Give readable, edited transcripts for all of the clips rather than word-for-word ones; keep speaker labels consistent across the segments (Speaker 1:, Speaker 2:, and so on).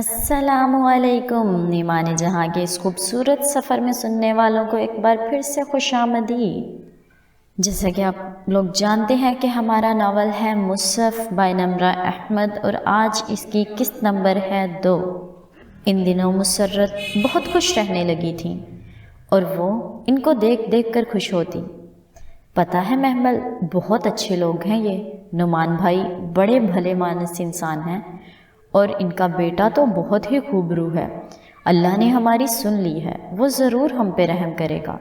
Speaker 1: السلام علیکم ایمان جہاں کے اس خوبصورت سفر میں سننے والوں کو ایک بار پھر سے خوش آمدید۔ جیسا کہ آپ لوگ جانتے ہیں کہ ہمارا ناول ہے مصحف بائی نمرہ احمد اور آج اس کی قسط نمبر ہے 2۔ ان دنوں مسرت بہت خوش رہنے لگی تھیں اور وہ ان کو دیکھ دیکھ کر خوش ہوتی۔ پتہ ہے محمل بہت اچھے لوگ ہیں، یہ نعمان بھائی بڑے بھلے مانس انسان ہیں اور ان کا بیٹا تو بہت ہی خوب روح ہے۔ اللہ نے ہماری سن لی ہے، وہ ضرور ہم پہ رحم کرے گا۔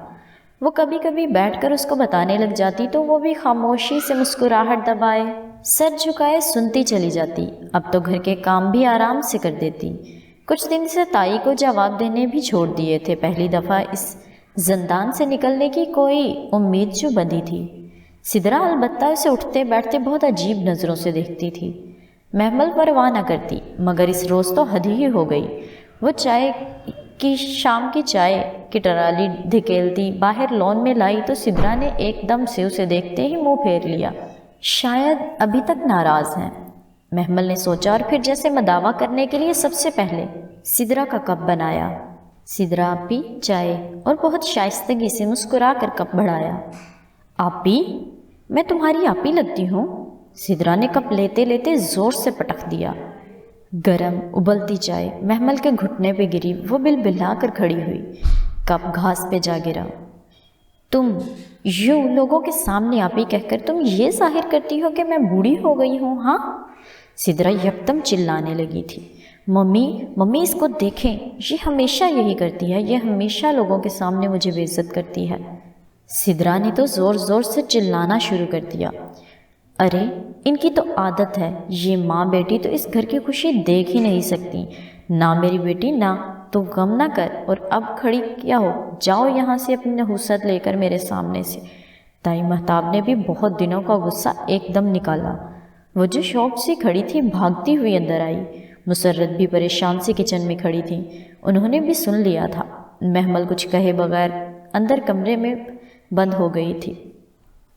Speaker 1: وہ کبھی کبھی بیٹھ کر اس کو بتانے لگ جاتی تو وہ بھی خاموشی سے مسکراہٹ دبائے سر جھکائے سنتی چلی جاتی۔ اب تو گھر کے کام بھی آرام سے کر دیتی۔ کچھ دن سے تائی کو جواب دینے بھی چھوڑ دیے تھے۔ پہلی دفعہ اس زندان سے نکلنے کی کوئی امید جو بندھی تھی۔ سدرا البتہ اسے اٹھتے بیٹھتے بہت عجیب نظروں سے دیکھتی تھی۔ محمل پرواہ نہ کرتی، مگر اس روز تو حد ہی ہو گئی۔ وہ شام کی چائے کی ٹرالی دھکیلتی باہر لون میں لائی تو سدرا نے ایک دم سے اسے دیکھتے ہی منہ پھیر لیا۔ شاید ابھی تک ناراض ہیں، محمل نے سوچا اور پھر جیسے مداوا کرنے کے لیے سب سے پہلے سدرا کا کپ بنایا۔ سدرا آپی چائے، اور بہت شائستگی سے مسکرا کر کپ بڑھایا۔ آپی؟ میں تمہاری آپی لگتی ہوں؟ سدرا نے کپ لیتے لیتے زور سے پٹک دیا۔ گرم ابلتی چائے محمل کے گھٹنے پہ گری، وہ بلبلا کر کھڑی ہوئی۔ کپ گھاس پہ جا گرا۔ تم یوں لوگوں کے سامنے آپی کہہ کر تم یہ ظاہر کرتی ہو کہ میں بوڑھی ہو گئی ہوں، ہاں؟ سدرا یکدم چلانے لگی تھی۔ ممی اس کو دیکھیں، یہ ہمیشہ یہی کرتی ہے، یہ ہمیشہ لوگوں کے سامنے مجھے بے عزت کرتی ہے۔ سدرا نے تو زور زور سے چلانا شروع کر دیا۔ ارے ان کی تو عادت ہے، یہ ماں بیٹی تو اس گھر کی خوشی دیکھ ہی نہیں سکتی۔ نہ میری بیٹی نہ، تو غم نہ کر، اور اب کھڑی کیا ہو، جاؤ یہاں سے اپنی نحوست لے کر میرے سامنے سے۔ تائی مہتاب نے بھی بہت دنوں کا غصہ ایک دم نکالا۔ وہ جو شوق سے کھڑی تھی بھاگتی ہوئی اندر آئی۔ مسرت بھی پریشان سی کچن میں کھڑی تھی، انہوں نے بھی سن لیا تھا۔ محمل کچھ کہے بغیر اندر کمرے میں بند ہو گئی تھی۔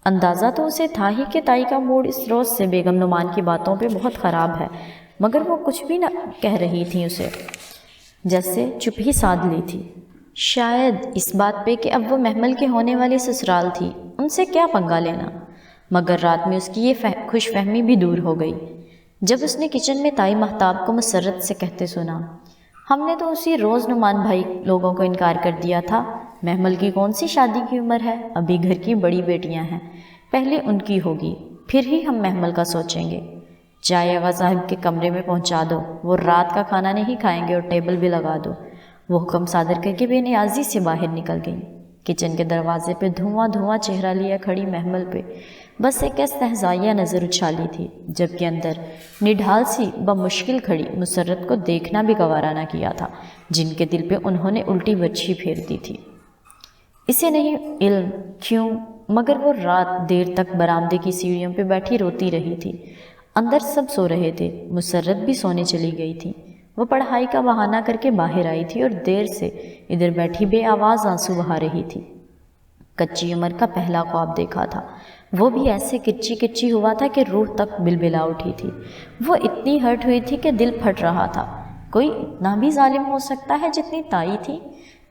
Speaker 1: اندازہ تو اسے تھا ہی کہ تائی کا موڈ اس روز سے بیگم نعمان کی باتوں پہ بہت خراب ہے، مگر وہ کچھ بھی نہ کہہ رہی تھی، اسے جیسے چپ ہی سادھ لی تھی۔ شاید اس بات پہ کہ اب وہ محمل کے ہونے والی سسرال تھی، ان سے کیا پنگا لینا۔ مگر رات میں اس کی یہ خوش فہمی بھی دور ہو گئی جب اس نے کچن میں تائی مہتاب کو مسرت سے کہتے سنا، ہم نے تو اسی روز نعمان بھائی لوگوں کو انکار کر دیا تھا۔ محمل کی کون سی شادی کی عمر ہے، ابھی گھر کی بڑی بیٹیاں ہیں، پہلے ان کی ہوگی، پھر ہی ہم محمل کا سوچیں گے۔ چائے آغا صاحب کے کمرے میں پہنچا دو، وہ رات کا کھانا نہیں کھائیں گے، اور ٹیبل بھی لگا دو۔ وہ حکم صادر کر کے بے نیازی سے باہر نکل گئی۔ کچن کے دروازے پہ دھواں چہرہ لیا کھڑی محمل پہ بس ایک استہزائیہ نظر اچھالی تھی، جبکہ اندر نڈھال سی بمشکل کھڑی مسرت کو دیکھنا بھی گوارا نہ کیا تھا، جن کے دل پہ انہوں نے الٹی بچھی پھیر دی تھی۔ اسے نہیں علم کیوں، مگر وہ رات دیر تک برآمدے کی سیڑھیوں پہ بیٹھی روتی رہی تھی۔ اندر سب سو رہے تھے، مسرت بھی سونے چلی گئی تھی۔ وہ پڑھائی کا بہانہ کر کے باہر آئی تھی اور دیر سے ادھر بیٹھی بے آواز آنسو بہا رہی تھی۔ کچی عمر کا پہلا خواب دیکھا تھا، وہ بھی ایسے کچی ہوا تھا کہ روح تک بلبلا اٹھی تھی۔ وہ اتنی ہرٹ ہوئی تھی کہ دل پھٹ رہا تھا۔ کوئی اتنا بھی ظالم ہو سکتا ہے جتنی تائی تھی،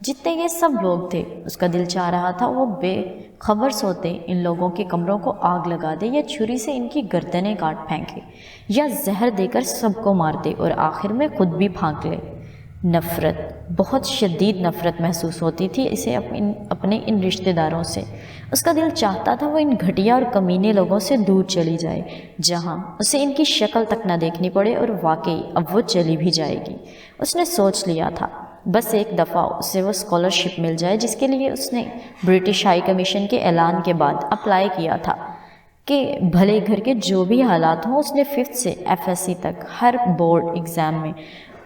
Speaker 1: جتنے یہ سب لوگ تھے؟ اس کا دل چاہ رہا تھا وہ بے خبر سوتے ان لوگوں کے کمروں کو آگ لگا دے، یا چھری سے ان کی گردنیں کاٹ پھینکے، یا زہر دے کر سب کو مار دے اور آخر میں خود بھی پھانک لے۔ نفرت، بہت شدید نفرت محسوس ہوتی تھی اسے اپنے ان رشتہ داروں سے۔ اس کا دل چاہتا تھا وہ ان گھٹیا اور کمینے لوگوں سے دور چلی جائے، جہاں اسے ان کی شکل تک نہ دیکھنی پڑے، اور واقعی اب وہ چلی بھی جائے گی۔ اس نے سوچ لیا تھا بس ایک دفعہ اسے وہ اسکالرشپ مل جائے جس کے لیے اس نے برٹش ہائی کمیشن کے اعلان کے بعد اپلائی کیا تھا، کہ بھلے گھر کے جو بھی حالات ہوں۔ اس نے 5th سے FSC تک ہر بورڈ ایگزام میں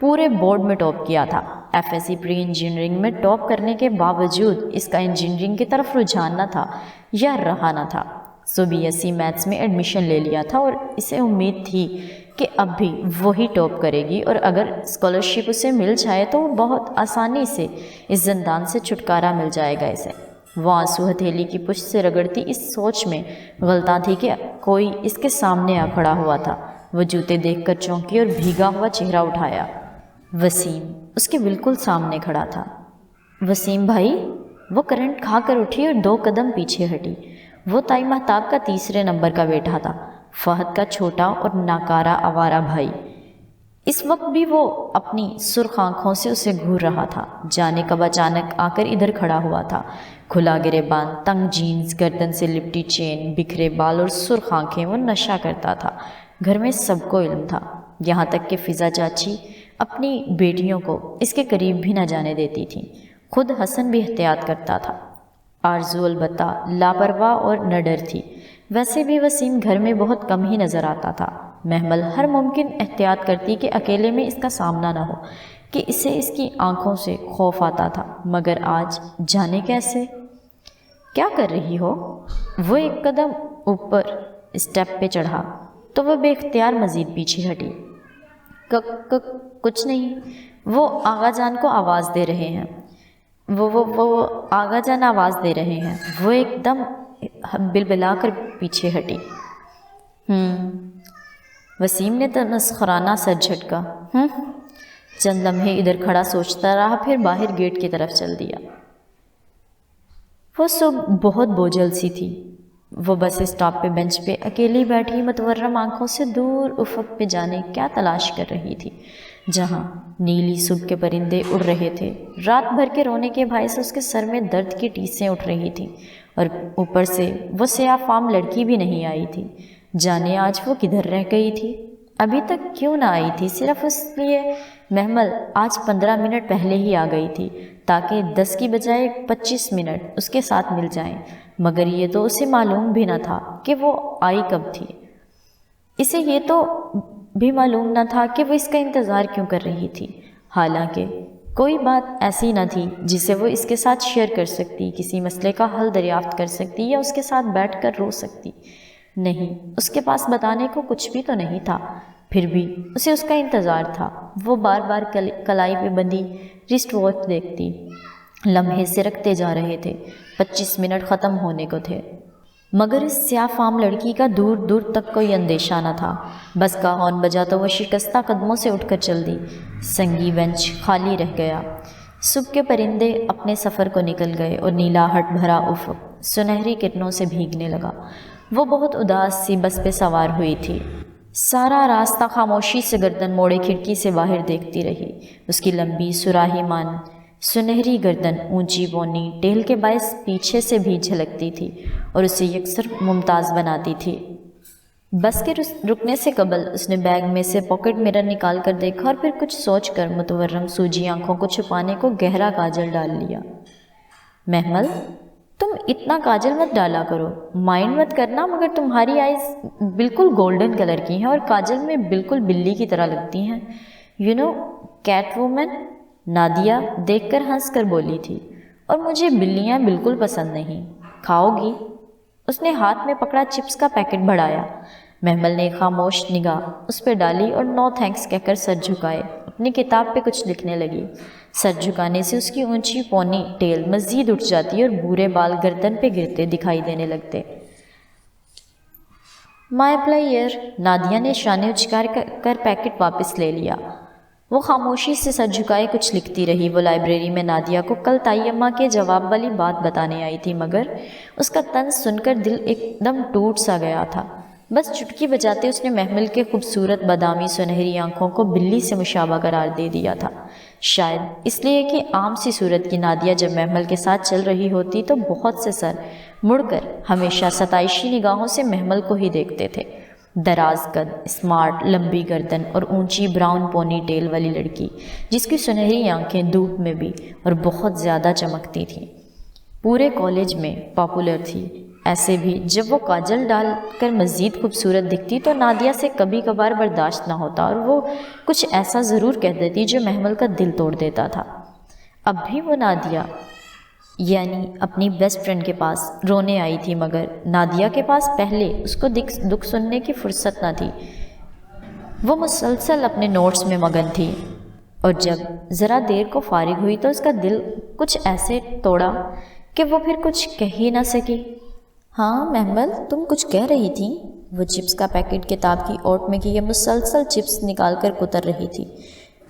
Speaker 1: پورے بورڈ میں ٹاپ کیا تھا۔ FSC پری انجینئرنگ میں ٹاپ کرنے کے باوجود اس کا انجینئرنگ کی طرف رجحان نہ تھا یا رہا نہ تھا، سو BSc میتھس میں ایڈمیشن لے لیا تھا، اور اسے امید تھی کہ اب بھی وہی ٹاپ کرے گی، اور اگر اسکالرشپ اسے مل جائے تو وہ بہت آسانی سے اس زندان سے چھٹکارا مل جائے گا اسے۔ وہ آنسو ہتھیلی کی پشت سے رگڑتی اس سوچ میں غلطاں تھی کہ کوئی اس کے سامنے آ کھڑا ہوا تھا۔ وہ جوتے دیکھ کر چونکی اور بھیگا ہوا چہرہ اٹھایا۔ وسیم اس کے بالکل سامنے کھڑا تھا۔ وسیم بھائی، وہ کرنٹ کھا کر اٹھی اور 2 قدم پیچھے ہٹی۔ وہ تائی مہتاب کا تیسرے نمبر کا بیٹا تھا، فہد کا چھوٹا اور ناکارہ آوارہ بھائی۔ اس وقت بھی وہ اپنی سرخ آنکھوں سے اسے گھور رہا تھا، جانے کب اچانک آ کر ادھر کھڑا ہوا تھا۔ کھلا گریبان، تنگ جینز، گردن سے لپٹی چین، بکھرے بال اور سرخ آنکھیں، وہ نشہ کرتا تھا۔ گھر میں سب کو علم تھا، یہاں تک کہ فضا چاچی اپنی بیٹیوں کو اس کے قریب بھی نہ جانے دیتی تھیں۔ خود حسن بھی احتیاط کرتا تھا۔ آرزو البتہ لاپرواہ اور نڈر تھی۔ ویسے بھی وسیم گھر میں بہت کم ہی نظر آتا تھا۔ محمل ہر ممکن احتیاط کرتی کہ اکیلے میں اس کا سامنا نہ ہو، کہ اسے اس کی آنکھوں سے خوف آتا تھا، مگر آج جانے کیسے۔ کیا کر رہی ہو؟ وہ 1 قدم اوپر اسٹیپ پہ چڑھا تو وہ بے اختیار مزید پیچھے ہٹی۔ کچھ نہیں، وہ آغا جان کو آواز دے رہے ہیں۔ وہ آغا جان آواز دے رہے ہیں۔ وہ ایک دم بلبلا کر پیچھے ہٹی۔ وسیم نے تمسخرانہ سر جھٹکا۔ چند لمحے ادھر کھڑا سوچتا رہا، پھر باہر گیٹ کی طرف چل دیا۔ وہ صبح بہت بوجھل سی تھی۔ وہ بس اسٹاپ پہ بینچ پہ اکیلی بیٹھی متورم آنکھوں سے دور افق پہ جانے کیا تلاش کر رہی تھی، جہاں نیلی صبح کے پرندے اڑ رہے تھے۔ رات بھر کے رونے کے باعث اس کے سر میں درد کی ٹیسیں اٹھ رہی تھیں، اور اوپر سے وہ سیاہ فام لڑکی بھی نہیں آئی تھی۔ جانے آج وہ کدھر رہ گئی تھی؟ ابھی تک کیوں نہ آئی تھی؟ صرف اس لیے محمل آج 15 منٹ پہلے ہی آ گئی تھی، تاکہ 10 کی بجائے 25 منٹ اس کے ساتھ مل جائیں، مگر یہ تو اسے معلوم بھی نہ تھا کہ وہ آئی کب تھی۔ اسے یہ تو بھی معلوم نہ تھا کہ وہ اس کا انتظار کیوں کر رہی تھی۔ حالانکہ کوئی بات ایسی نہ تھی جسے وہ اس کے ساتھ شیئر کر سکتی، کسی مسئلے کا حل دریافت کر سکتی یا اس کے ساتھ بیٹھ کر رو سکتی۔ نہیں، اس کے پاس بتانے کو کچھ بھی تو نہیں تھا، پھر بھی اسے اس کا انتظار تھا۔ وہ بار بار کلائی پہ بندھی رسٹ واچ دیکھتی۔ لمحے سرکتے جا رہے تھے، 25 منٹ ختم ہونے کو تھے، مگر اس سیاہ فام لڑکی کا دور دور تک کوئی اندیشہ نہ تھا۔ بس کا ہارن بجا تو وہ شکستہ قدموں سے اٹھ کر چل دی۔ سنگی بینچ خالی رہ گیا۔ صبح کے پرندے اپنے سفر کو نکل گئے اور نیلا ہٹ بھرا افق سنہری کرنوں سے بھیگنے لگا۔ وہ بہت اداس سی بس پہ سوار ہوئی تھی۔ سارا راستہ خاموشی سے گردن موڑے کھڑکی سے باہر دیکھتی رہی۔ اس کی لمبی سراہی مان سنہری گردن اونچی بونی ٹیل کے باعث پیچھے سے بھی جھلکتی تھی اور اسے یکسر ممتاز بناتی تھی۔ بس کے رکنے سے قبل اس نے بیگ میں سے پاکٹ مرر نکال کر دیکھا اور پھر کچھ سوچ کر متورم سوجی آنکھوں کو چھپانے کو گہرا کاجل ڈال لیا۔ محمل، تم اتنا کاجل مت ڈالا کرو، مائنڈ مت کرنا، مگر تمہاری آئیز بالکل گولڈن کلر کی ہیں اور کاجل میں بالکل بلی کی طرح لگتی ہیں۔ You know Catwoman, Nadia دیکھ کر ہنس کر بولی تھی، اور مجھے بلیاں بالکل پسند نہیں۔ کھاؤ گی؟ اس نے ہاتھ میں پکڑا چپس کا پیکٹ بڑھایا۔ محمل نے خاموش نگاہ اس پہ ڈالی اور نو تھینکس کہہ کر سر جھکائے اپنی کتاب پہ کچھ لکھنے لگی۔ سر جھکانے سے اس کی اونچی پونی ٹیل مزید اٹھ جاتی اور بورے بال گردن پہ گرتے دکھائی دینے لگتے۔ مائی پلیئر، نادیہ نے شانے اچکار کر پیکٹ واپس لے لیا۔ وہ خاموشی سے سر جھکائے کچھ لکھتی رہی۔ وہ لائبریری میں نادیہ کو کل تائی اماں کے جواب والی بات بتانے آئی تھی، مگر اس کا طنز سن کر دل ایک دم ٹوٹ سا گیا تھا۔ بس چٹکی بجاتے اس نے محمل کے خوبصورت بادامی سنہری آنکھوں کو بلی سے مشابہ قرار دے دیا تھا، شاید اس لیے کہ عام سی صورت کی نادیہ جب محمل کے ساتھ چل رہی ہوتی تو بہت سے سر مڑ کر ہمیشہ ستائشی نگاہوں سے محمل کو ہی دیکھتے تھے۔ دراز قد، اسمارٹ لمبی گردن اور اونچی براؤن پونی ٹیل والی لڑکی جس کی سنہری آنکھیں دھوپ میں بھی اور بہت زیادہ چمکتی تھیں، پورے کالج میں پاپولر تھی۔ ایسے بھی جب وہ کاجل ڈال کر مزید خوبصورت دکھتی تو نادیہ سے کبھی کبھار برداشت نہ ہوتا اور وہ کچھ ایسا ضرور کہہ دیتی جو محمل کا دل توڑ دیتا تھا۔ اب بھی وہ نادیہ یعنی اپنی بیسٹ فرینڈ کے پاس رونے آئی تھی، مگر نادیہ کے پاس پہلے اس کو دکھ سننے کی فرصت نہ تھی۔ وہ مسلسل اپنے نوٹس میں مگن تھی، اور جب ذرا دیر کو فارغ ہوئی تو اس کا دل کچھ ایسے توڑا کہ وہ پھر کچھ کہہ ہی نہ سکی۔ ہاں محمل، تم کچھ کہہ رہی تھی؟ وہ چپس کا پیکٹ کتاب کی اوٹ میں کیے مسلسل چپس نکال کر کتر رہی تھی۔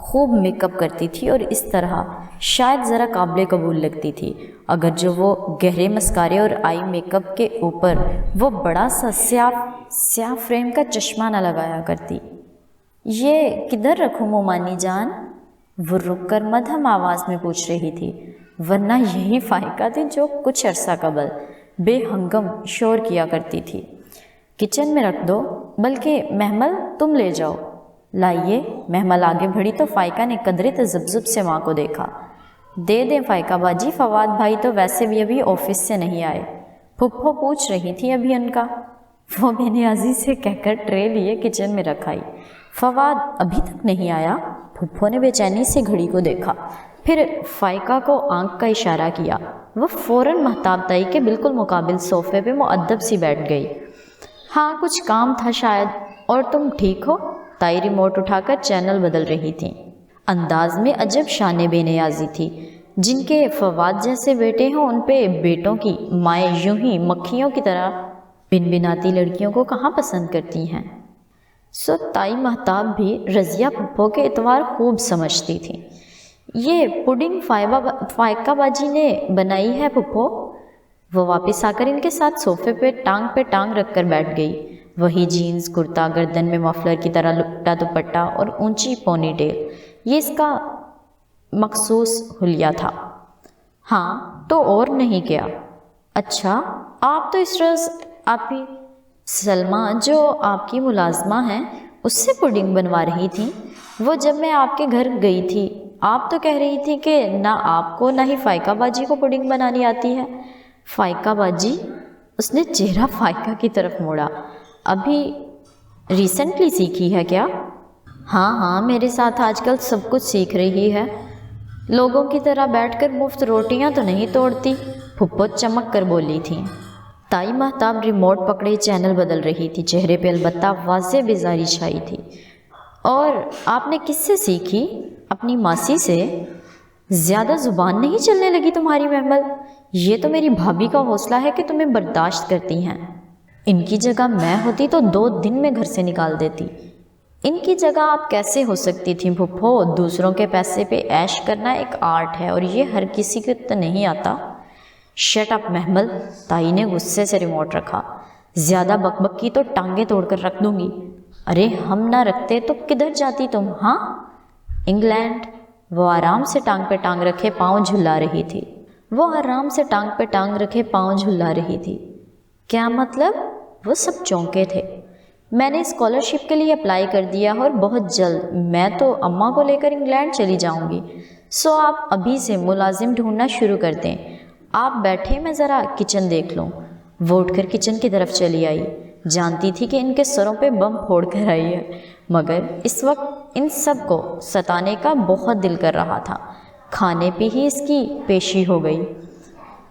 Speaker 1: خوب میک اپ کرتی تھی اور اس طرح شاید ذرا قابل قبول لگتی تھی، اگر جو وہ گہرے مسکارے اور آئی میک اپ کے اوپر وہ بڑا سا سیاہ فریم کا چشمہ نہ لگایا کرتی۔ یہ کدھر رکھوں مومانی جان؟ وہ رک کر مدھم آواز میں پوچھ رہی تھی، ورنہ یہی فائقہ تھی جو کچھ عرصہ قبل بے ہنگم شور کیا کرتی تھی۔ کچن میں رکھ دو، بلکہ محمل تم لے جاؤ۔ لائیے۔ محمل آگے بڑھی تو فائقہ نے قدرے تذبذب سے ماں کو دیکھا۔ دے دیں فائقہ باجی، فواد بھائی تو ویسے بھی ابھی آفس سے نہیں آئے، پھپھو پوچھ رہی تھی ابھی ان کا۔ وہ بے نیازی سے کہہ کر ٹرے لیے کچن میں رکھائی۔ فواد ابھی تک نہیں آیا؟ پھپھو نے بے چینی سے گھڑی کو دیکھا، پھر فائقہ کو آنکھ کا اشارہ کیا۔ وہ فوراً مہتاب تائی کے بالکل مقابل صوفے پہ مؤدب سی بیٹھ گئی۔ ہاں کچھ کام تھا شاید، اور تم ٹھیک ہو؟ تائی ریموٹ اٹھا کر چینل بدل رہی تھی۔ انداز میں عجب شان بے نیازی تھی۔ جن کے فواد جیسے بیٹے ہوں ان پہ بیٹوں کی مائیں یوں ہی مکھیوں کی طرح بن بناتی لڑکیوں کو کہاں پسند کرتی ہیں۔ سو تائی مہتاب بھی رضیہ پھپھو کے اعتبار خوب سمجھتی تھی۔ یہ پڈنگ فائقہ باجی نے بنائی ہے پھپھو۔ وہ واپس آ کر ان کے ساتھ صوفے پہ ٹانگ رکھ کر بیٹھ گئی۔ وہی جینز کرتا، گردن میں مفلر کی طرح لپٹا دوپٹہ اور اونچی پونی ٹیل، یہ اس کا مخصوص حلیہ تھا۔ ہاں تو اور نہیں کیا؟ اچھا آپ تو اس روز آپ ہی سلمہ جو آپ کی ملازمہ ہیں اس سے پڈنگ بنوا رہی تھی۔ وہ جب میں آپ کے گھر گئی تھی آپ تو کہہ رہی تھی کہ نہ آپ کو نہ ہی فائقہ باجی کو پڈنگ بنانی آتی ہے۔ فائقہ باجی؟ اس نے چہرہ فائقہ کی طرف موڑا۔ ابھی ریسنٹلی سیکھی ہے کیا؟ ہاں میرے ساتھ آج کل سب کچھ سیکھ رہی ہے، لوگوں کی طرح بیٹھ کر مفت روٹیاں تو نہیں توڑتی، پھپھو چمک کر بولی تھی۔ تائی مہتاب ریموٹ پکڑے چینل بدل رہی تھی، چہرے پہ البتہ واضح بیزاری چھائی تھی۔ اور آپ نے کس سے سیکھی؟ اپنی ماسی سے؟ زیادہ زبان نہیں چلنے لگی تمہاری محمل؟ یہ تو میری بھابھی کا حوصلہ ہے کہ تمہیں برداشت کرتی ہیں، ان کی جگہ میں ہوتی تو 2 دن میں گھر سے نکال دیتی۔ ان کی جگہ آپ کیسے ہو سکتی تھیں پھپھو؟ دوسروں کے پیسے پہ عیش کرنا ایک آرٹ ہے اور یہ ہر کسی کو تو نہیں آتا۔ شٹ اپ محمل، تائی نے غصے سے ریموٹ رکھا۔ زیادہ بک بک کی تو ٹانگیں توڑ کر رکھ دوں گی۔ ارے ہم نہ رکھتے تو کدھر جاتی تم؟ ہاں انگلینڈ۔ وہ آرام سے ٹانگ پہ ٹانگ رکھے پاؤں جھلا رہی تھی۔ کیا مطلب؟ وہ سب چونکے تھے۔ میں نے اسکالرشپ کے لیے اپلائی کر دیا اور بہت جلد میں تو اماں کو لے کر انگلینڈ چلی جاؤں گی، سو آپ ابھی سے ملازم ڈھونڈنا شروع کر دیں۔ آپ بیٹھے، میں ذرا کچن دیکھ لوں۔ وہ اٹھ کر کچن کی طرف چلی آئی، جانتی تھی کہ ان کے سروں پہ بم پھوڑ کر آئی ہے، مگر اس وقت ان سب کو ستانے کا بہت دل کر رہا تھا۔ کھانے پہ ہی اس کی پیشی ہو گئی۔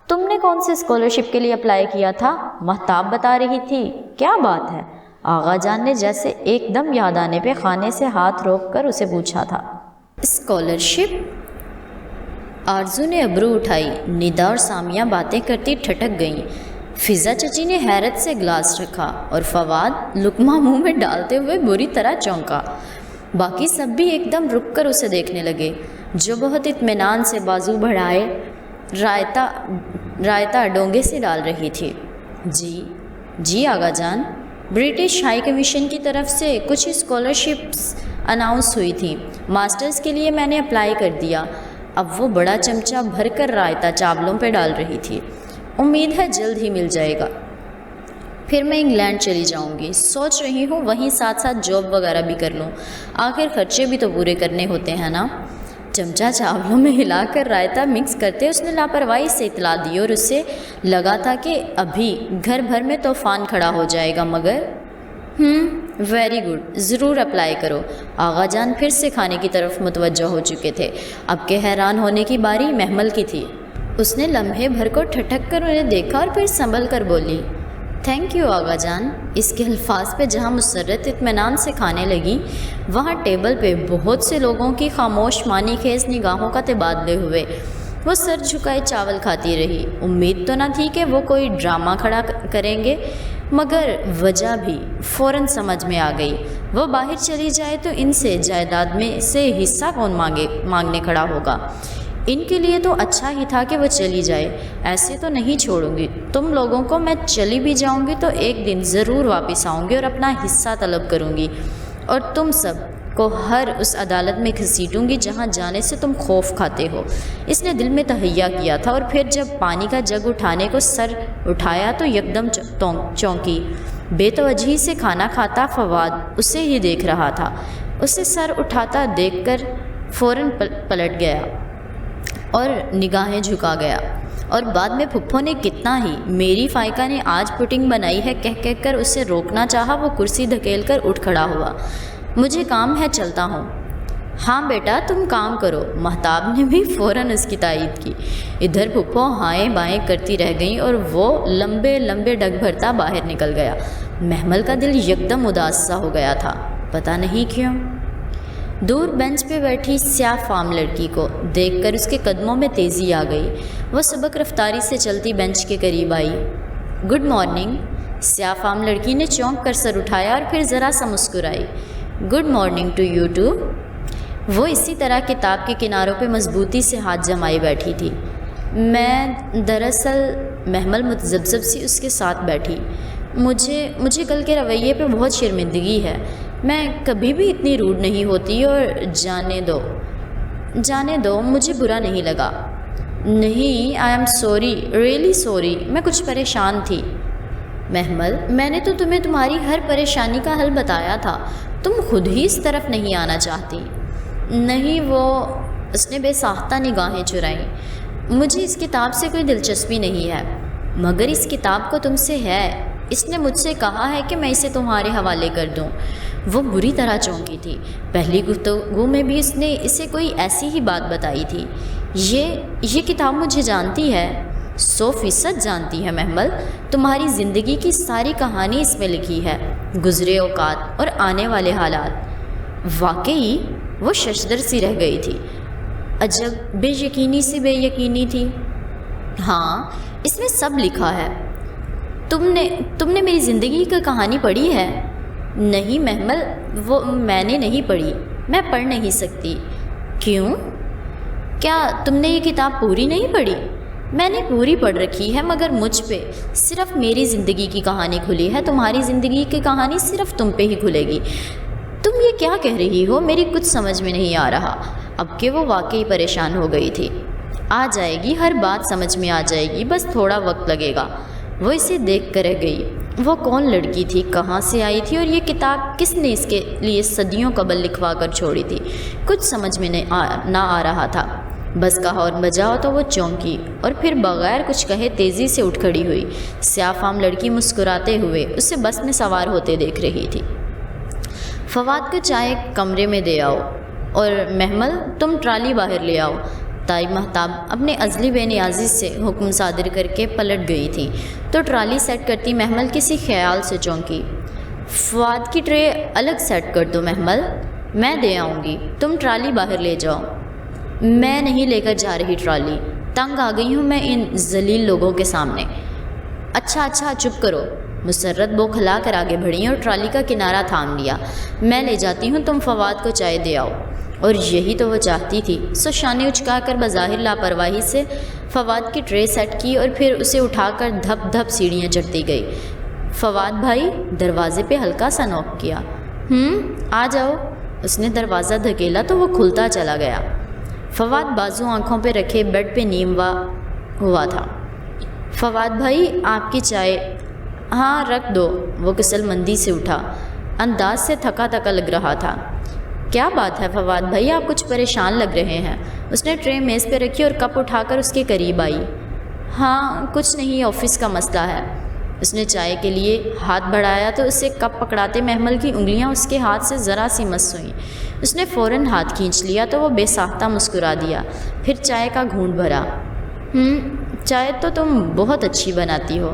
Speaker 1: تم نے کون سے اسکالرشپ کے لیے اپلائی کیا تھا؟ مہتاب بتا رہی تھی۔ کیا بات ہے؟ آغا جان نے جیسے ایک دم یاد آنے پہ خانے سے ہاتھ روک کر اسے پوچھا تھا۔ اسکالرشپ؟ آرزو نے ابرو اٹھائی۔ ندا اور سامیہ باتیں کرتی ٹھٹک گئیں۔ فضا چچی نے حیرت سے گلاس رکھا اور فواد لقمہ منہ میں ڈالتے ہوئے بری طرح چونکا۔ باقی سب بھی ایک دم رک کر اسے دیکھنے لگے، جو بہت اطمینان سے بازو بڑھائے رائتا ڈونگے سے ڈال رہی تھی۔ جی آغا جان، برٹش ہائی کمیشن کی طرف سے کچھ اسکالرشپس اناؤنس ہوئی تھیں، ماسٹرز کے لیے میں نے اپلائی کر دیا۔ اب وہ بڑا چمچہ بھر کر رائتا چاولوں پہ ڈال رہی تھی۔ امید ہے جلد ہی مل جائے گا، پھر میں انگلینڈ چلی جاؤں گی۔ سوچ رہی ہوں وہیں ساتھ ساتھ جاب وغیرہ بھی کر لوں، آخر خرچے بھی تو پورے کرنے ہوتے ہیں نا۔ چمچہ چاولوں میں ہلا کر رائتا مکس کرتے اس نے لاپرواہی سے اطلاع دی، اور اسے لگا تھا کہ ابھی گھر بھر میں طوفان کھڑا ہو جائے گا، مگر ویری گڈ، ضرور اپلائی کرو۔ آغا جان پھر سے کھانے کی طرف متوجہ ہو چکے تھے۔ اب کے حیران ہونے کی باری محمل کی تھی۔ اس نے لمحے بھر کو ٹھٹک کر انہیں دیکھا اور پھر سنبھل کر بولی، تھینک یو آغا جان۔ اس کے الفاظ پہ جہاں مسرت اطمینان سے کھانے لگی، وہاں ٹیبل پہ بہت سے لوگوں کی خاموش معنی خیز نگاہوں کا تبادلے ہوئے۔ وہ سر جھکائے چاول کھاتی رہی۔ امید تو نہ تھی کہ وہ کوئی ڈرامہ کھڑا کریں گے، مگر وجہ بھی فوراً سمجھ میں آ گئی۔ وہ باہر چلی جائے تو ان سے جائیداد میں سے حصہ کون مانگنے کھڑا ہوگا؟ ان کے لیے تو اچھا ہی تھا کہ وہ چلی جائے۔ ایسے تو نہیں چھوڑوں گی تم لوگوں کو، میں چلی بھی جاؤں گی تو ایک دن ضرور واپس آؤں گی اور اپنا حصہ طلب کروں گی، اور تم سب کو ہر اس عدالت میں گھسیٹوں گی جہاں جانے سے تم خوف کھاتے ہو۔ اس نے دل میں تہیہ کیا تھا، اور پھر جب پانی کا جگ اٹھانے کو سر اٹھایا تو یکدم چونکی۔ بے توجہی سے کھانا کھاتا فواد اسے ہی دیکھ رہا تھا۔ اسے سر اٹھاتا دیکھ کر فوراً پلٹ گیا اور نگاہیں جھکا گیا، اور بعد میں پھپھو نے کتنا ہی میری فائقہ نے آج پٹنگ بنائی ہے کہہ کر اسے روکنا چاہا۔ وہ کرسی دھکیل کر اٹھ کھڑا ہوا۔ مجھے کام ہے، چلتا ہوں۔ ہاں بیٹا تم کام کرو، مہتاب نے بھی فوراً اس کی تائید کی۔ ادھر پھپھو ہائیں بائیں کرتی رہ گئیں اور وہ لمبے لمبے ڈگ بھرتا باہر نکل گیا۔ محمل کا دل یکدم اداس سا ہو گیا تھا، پتہ نہیں کیوں۔ دور بینچ پہ بیٹھی سیاہ فام لڑکی کو دیکھ کر اس کے قدموں میں تیزی آ گئی۔ وہ سبک رفتاری سے چلتی بینچ کے قریب آئی۔ Good morning. سیاہ فام لڑکی نے چونک کر سر اٹھایا اور پھر ذرا سا مسکرائی۔ Good morning to you too. وہ اسی طرح کتاب کے کناروں پہ مضبوطی سے ہاتھ جمائی بیٹھی تھی۔ میں دراصل، محمل متذبذب سی اس کے ساتھ بیٹھی، مجھے کل کے رویے پہ بہت شرمندگی ہے۔ میں کبھی بھی اتنی روڈ نہیں ہوتی، اور جانے دو مجھے برا نہیں لگا۔ نہیں، I am sorry, really sorry, میں کچھ پریشان تھی۔ محمل، میں نے تو تمہیں تمہاری ہر پریشانی کا حل بتایا تھا، تم خود ہی اس طرف نہیں آنا چاہتی۔ نہیں، اس نے بے ساختہ نگاہیں چرائیں۔ مجھے اس کتاب سے کوئی دلچسپی نہیں ہے۔ مگر اس کتاب کو تم سے ہے، اس نے مجھ سے کہا ہے کہ میں اسے تمہارے حوالے کر دوں۔ وہ بری طرح چونکی تھی۔ پہلی گفتگو میں بھی اس نے اسے کوئی ایسی ہی بات بتائی تھی۔ یہ کتاب مجھے جانتی ہے، 100% جانتی ہے محمل۔ تمہاری زندگی کی ساری کہانی اس میں لکھی ہے، گزرے اوقات اور آنے والے حالات۔ واقعی وہ ششدر سی رہ گئی تھی، عجب بے یقینی تھی۔ ہاں، اس میں سب لکھا ہے۔ تم نے میری زندگی کی کہانی پڑھی ہے؟ نہیں محمل، وہ میں نے نہیں پڑھی، میں پڑھ نہیں سکتی۔ کیوں؟ کیا تم نے یہ کتاب پوری نہیں پڑھی؟ میں نے پوری پڑھ رکھی ہے، مگر مجھ پہ صرف میری زندگی کی کہانی کھلی ہے، تمہاری زندگی کی کہانی صرف تم پہ ہی کھلے گی۔ تم یہ کیا کہہ رہی ہو؟ میری کچھ سمجھ میں نہیں آ رہا۔ اب کہ وہ واقعی پریشان ہو گئی تھی۔ آ جائے گی، ہر بات سمجھ میں آ جائے گی، بس تھوڑا وقت لگے گا۔ وہ اسے دیکھ کر رہ گئی۔ وہ کون لڑکی تھی، کہاں سے آئی تھی، اور یہ کتاب کس نے اس کے لیے صدیوں قبل لکھوا کر چھوڑی تھی؟ کچھ سمجھ میں نہ آ رہا تھا۔ بس کا ہارن بجا تو وہ چونکی اور پھر بغیر کچھ کہے تیزی سے اٹھ کھڑی ہوئی۔ سیاہ فام لڑکی مسکراتے ہوئے اسے بس میں سوار ہوتے دیکھ رہی تھی۔ فواد کو چائے کمرے میں دے آؤ، اور محمل تم ٹرالی باہر لے آؤ۔ تائی مہتاب اپنے ازلی بے نیازی سے حکم صادر کر کے پلٹ گئی تھی تو ٹرالی سیٹ کرتی محمل کسی خیال سے چونکی۔ فواد کی ٹرے الگ سیٹ کر دو محمل، میں دے آؤں گی، تم ٹرالی باہر لے جاؤ۔ میں نہیں لے کر جا رہی ٹرالی، تنگ آ گئی ہوں میں ان ذلیل لوگوں کے سامنے۔ اچھا چپ کرو۔ مسرت بوکھلا کر آگے بڑھیں اور ٹرالی کا کنارہ تھام لیا۔ میں لے جاتی ہوں، تم فواد کو چائے دے آؤ۔ اور یہی تو وہ چاہتی تھی، سو شانے اچکا کر بظاہر لاپرواہی سے فواد کی ٹرے سیٹ کی اور پھر اسے اٹھا کر دھپ دھپ سیڑھیاں چڑھتی گئی۔ فواد بھائی، دروازے پہ ہلکا سا نوک کیا۔ آ جاؤ۔ اس نے دروازہ دھکیلا تو وہ کھلتا چلا گیا۔ فواد بازو آنکھوں پہ رکھے بیڈ پہ نیموا ہوا تھا۔ فواد بھائی، آپ کی چائے۔ ہاں رکھ دو۔ وہ کسل مندی سے اٹھا، انداز سے تھکا لگ رہا تھا۔ کیا بات ہے فواد بھائی، آپ کچھ پریشان لگ رہے ہیں۔ اس نے ٹرے میز پہ رکھی اور کپ اٹھا کر اس کے قریب آئی۔ ہاں کچھ نہیں، آفس کا مسئلہ ہے۔ اس نے چائے کے لیے ہاتھ بڑھایا تو اسے کپ پکڑاتے محمل کی انگلیاں اس کے ہاتھ سے ذرا سی مس ہوئیں۔ اس نے فوراً ہاتھ کھینچ لیا تو وہ بے ساختہ مسکرا دیا، پھر چائے کا گھونٹ بھرا۔ چائے تو تم بہت اچھی بناتی ہو،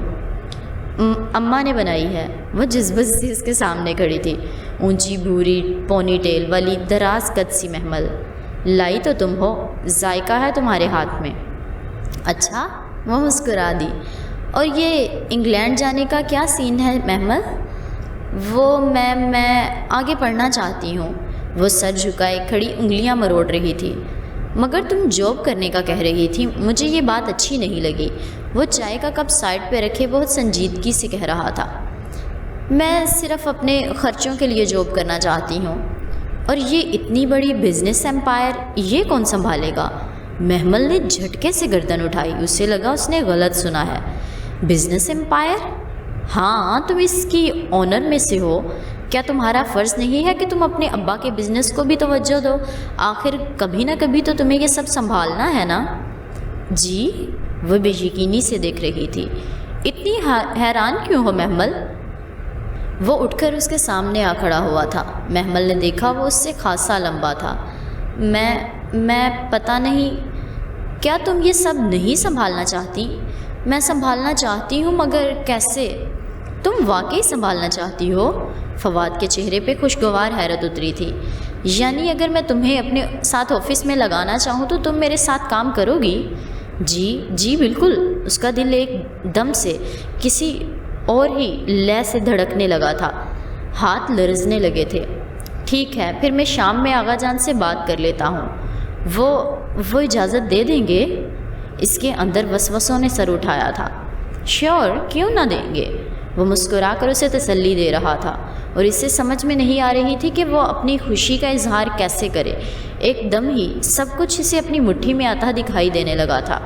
Speaker 1: اماں نے بنائی ہے۔ وہ جذبت سے اس کے سامنے کھڑی تھی، اونچی بھوری پونی ٹیل والی دراز قد سی محمل۔ لائی تو تم ہو، ذائقہ ہے تمہارے ہاتھ میں۔ اچھا، وہ مسکرا دی۔ اور یہ انگلینڈ جانے کا کیا سین ہے محمل؟ وہ میں آگے پڑھنا چاہتی ہوں۔ وہ سر جھکائے کھڑی انگلیاں مروڑ رہی تھی۔ مگر تم جاب کرنے کا کہہ رہی تھی، مجھے یہ بات اچھی نہیں لگی۔ وہ چائے کا کپ سائڈ پہ رکھے بہت سنجیدگی سے کہہ رہا تھا۔ میں صرف اپنے خرچوں کے لیے جاب کرنا چاہتی ہوں، اور یہ اتنی بڑی بزنس ایمپائر یہ کون سنبھالے گا؟ محمل نے جھٹکے سے گردن اٹھائی۔ اسے لگا اس نے غلط سنا ہے۔ Business empire? ہاں، تم اس کی اونر میں سے ہو۔ کیا تمہارا فرض نہیں ہے کہ تم اپنے ابا کے بزنس کو بھی توجہ دو؟ آخر کبھی نہ کبھی تو تمہیں یہ سب سنبھالنا ہے نا؟ جی؟ وہ بے یقینی سے دیکھ رہی تھی۔ اتنی حیران کیوں ہو محمل؟ وہ اٹھ کر اس کے سامنے آ کھڑا ہوا تھا۔ محمل نے دیکھا وہ اس سے خاصا لمبا تھا۔ میں پتہ نہیں، کیا تم یہ سب نہیں سنبھالنا چاہتی؟ میں سنبھالنا چاہتی ہوں، مگر کیسے؟ تم واقعی سنبھالنا چاہتی ہو؟ فواد کے چہرے پہ خوشگوار حیرت اتری تھی۔ یعنی اگر میں تمہیں اپنے ساتھ آفس میں لگانا چاہوں تو تم میرے ساتھ کام کرو گی؟ جی بالکل۔ اس کا دل ایک دم سے کسی اور ہی لے سے دھڑکنے لگا تھا، ہاتھ لرزنے لگے تھے۔ ٹھیک ہے، پھر میں شام میں آغا جان سے بات کر لیتا ہوں۔ وہ اجازت دے دیں گے؟ اس کے اندر وسوسوں نے سر اٹھایا تھا۔ شیور، کیوں نہ دیں گے؟ وہ مسکرا کر اسے تسلی دے رہا تھا، اور اسے سمجھ میں نہیں آ رہی تھی کہ وہ اپنی خوشی کا اظہار کیسے کرے۔ ایک دم ہی سب کچھ اسے اپنی مٹھی میں آتا دکھائی دینے لگا تھا۔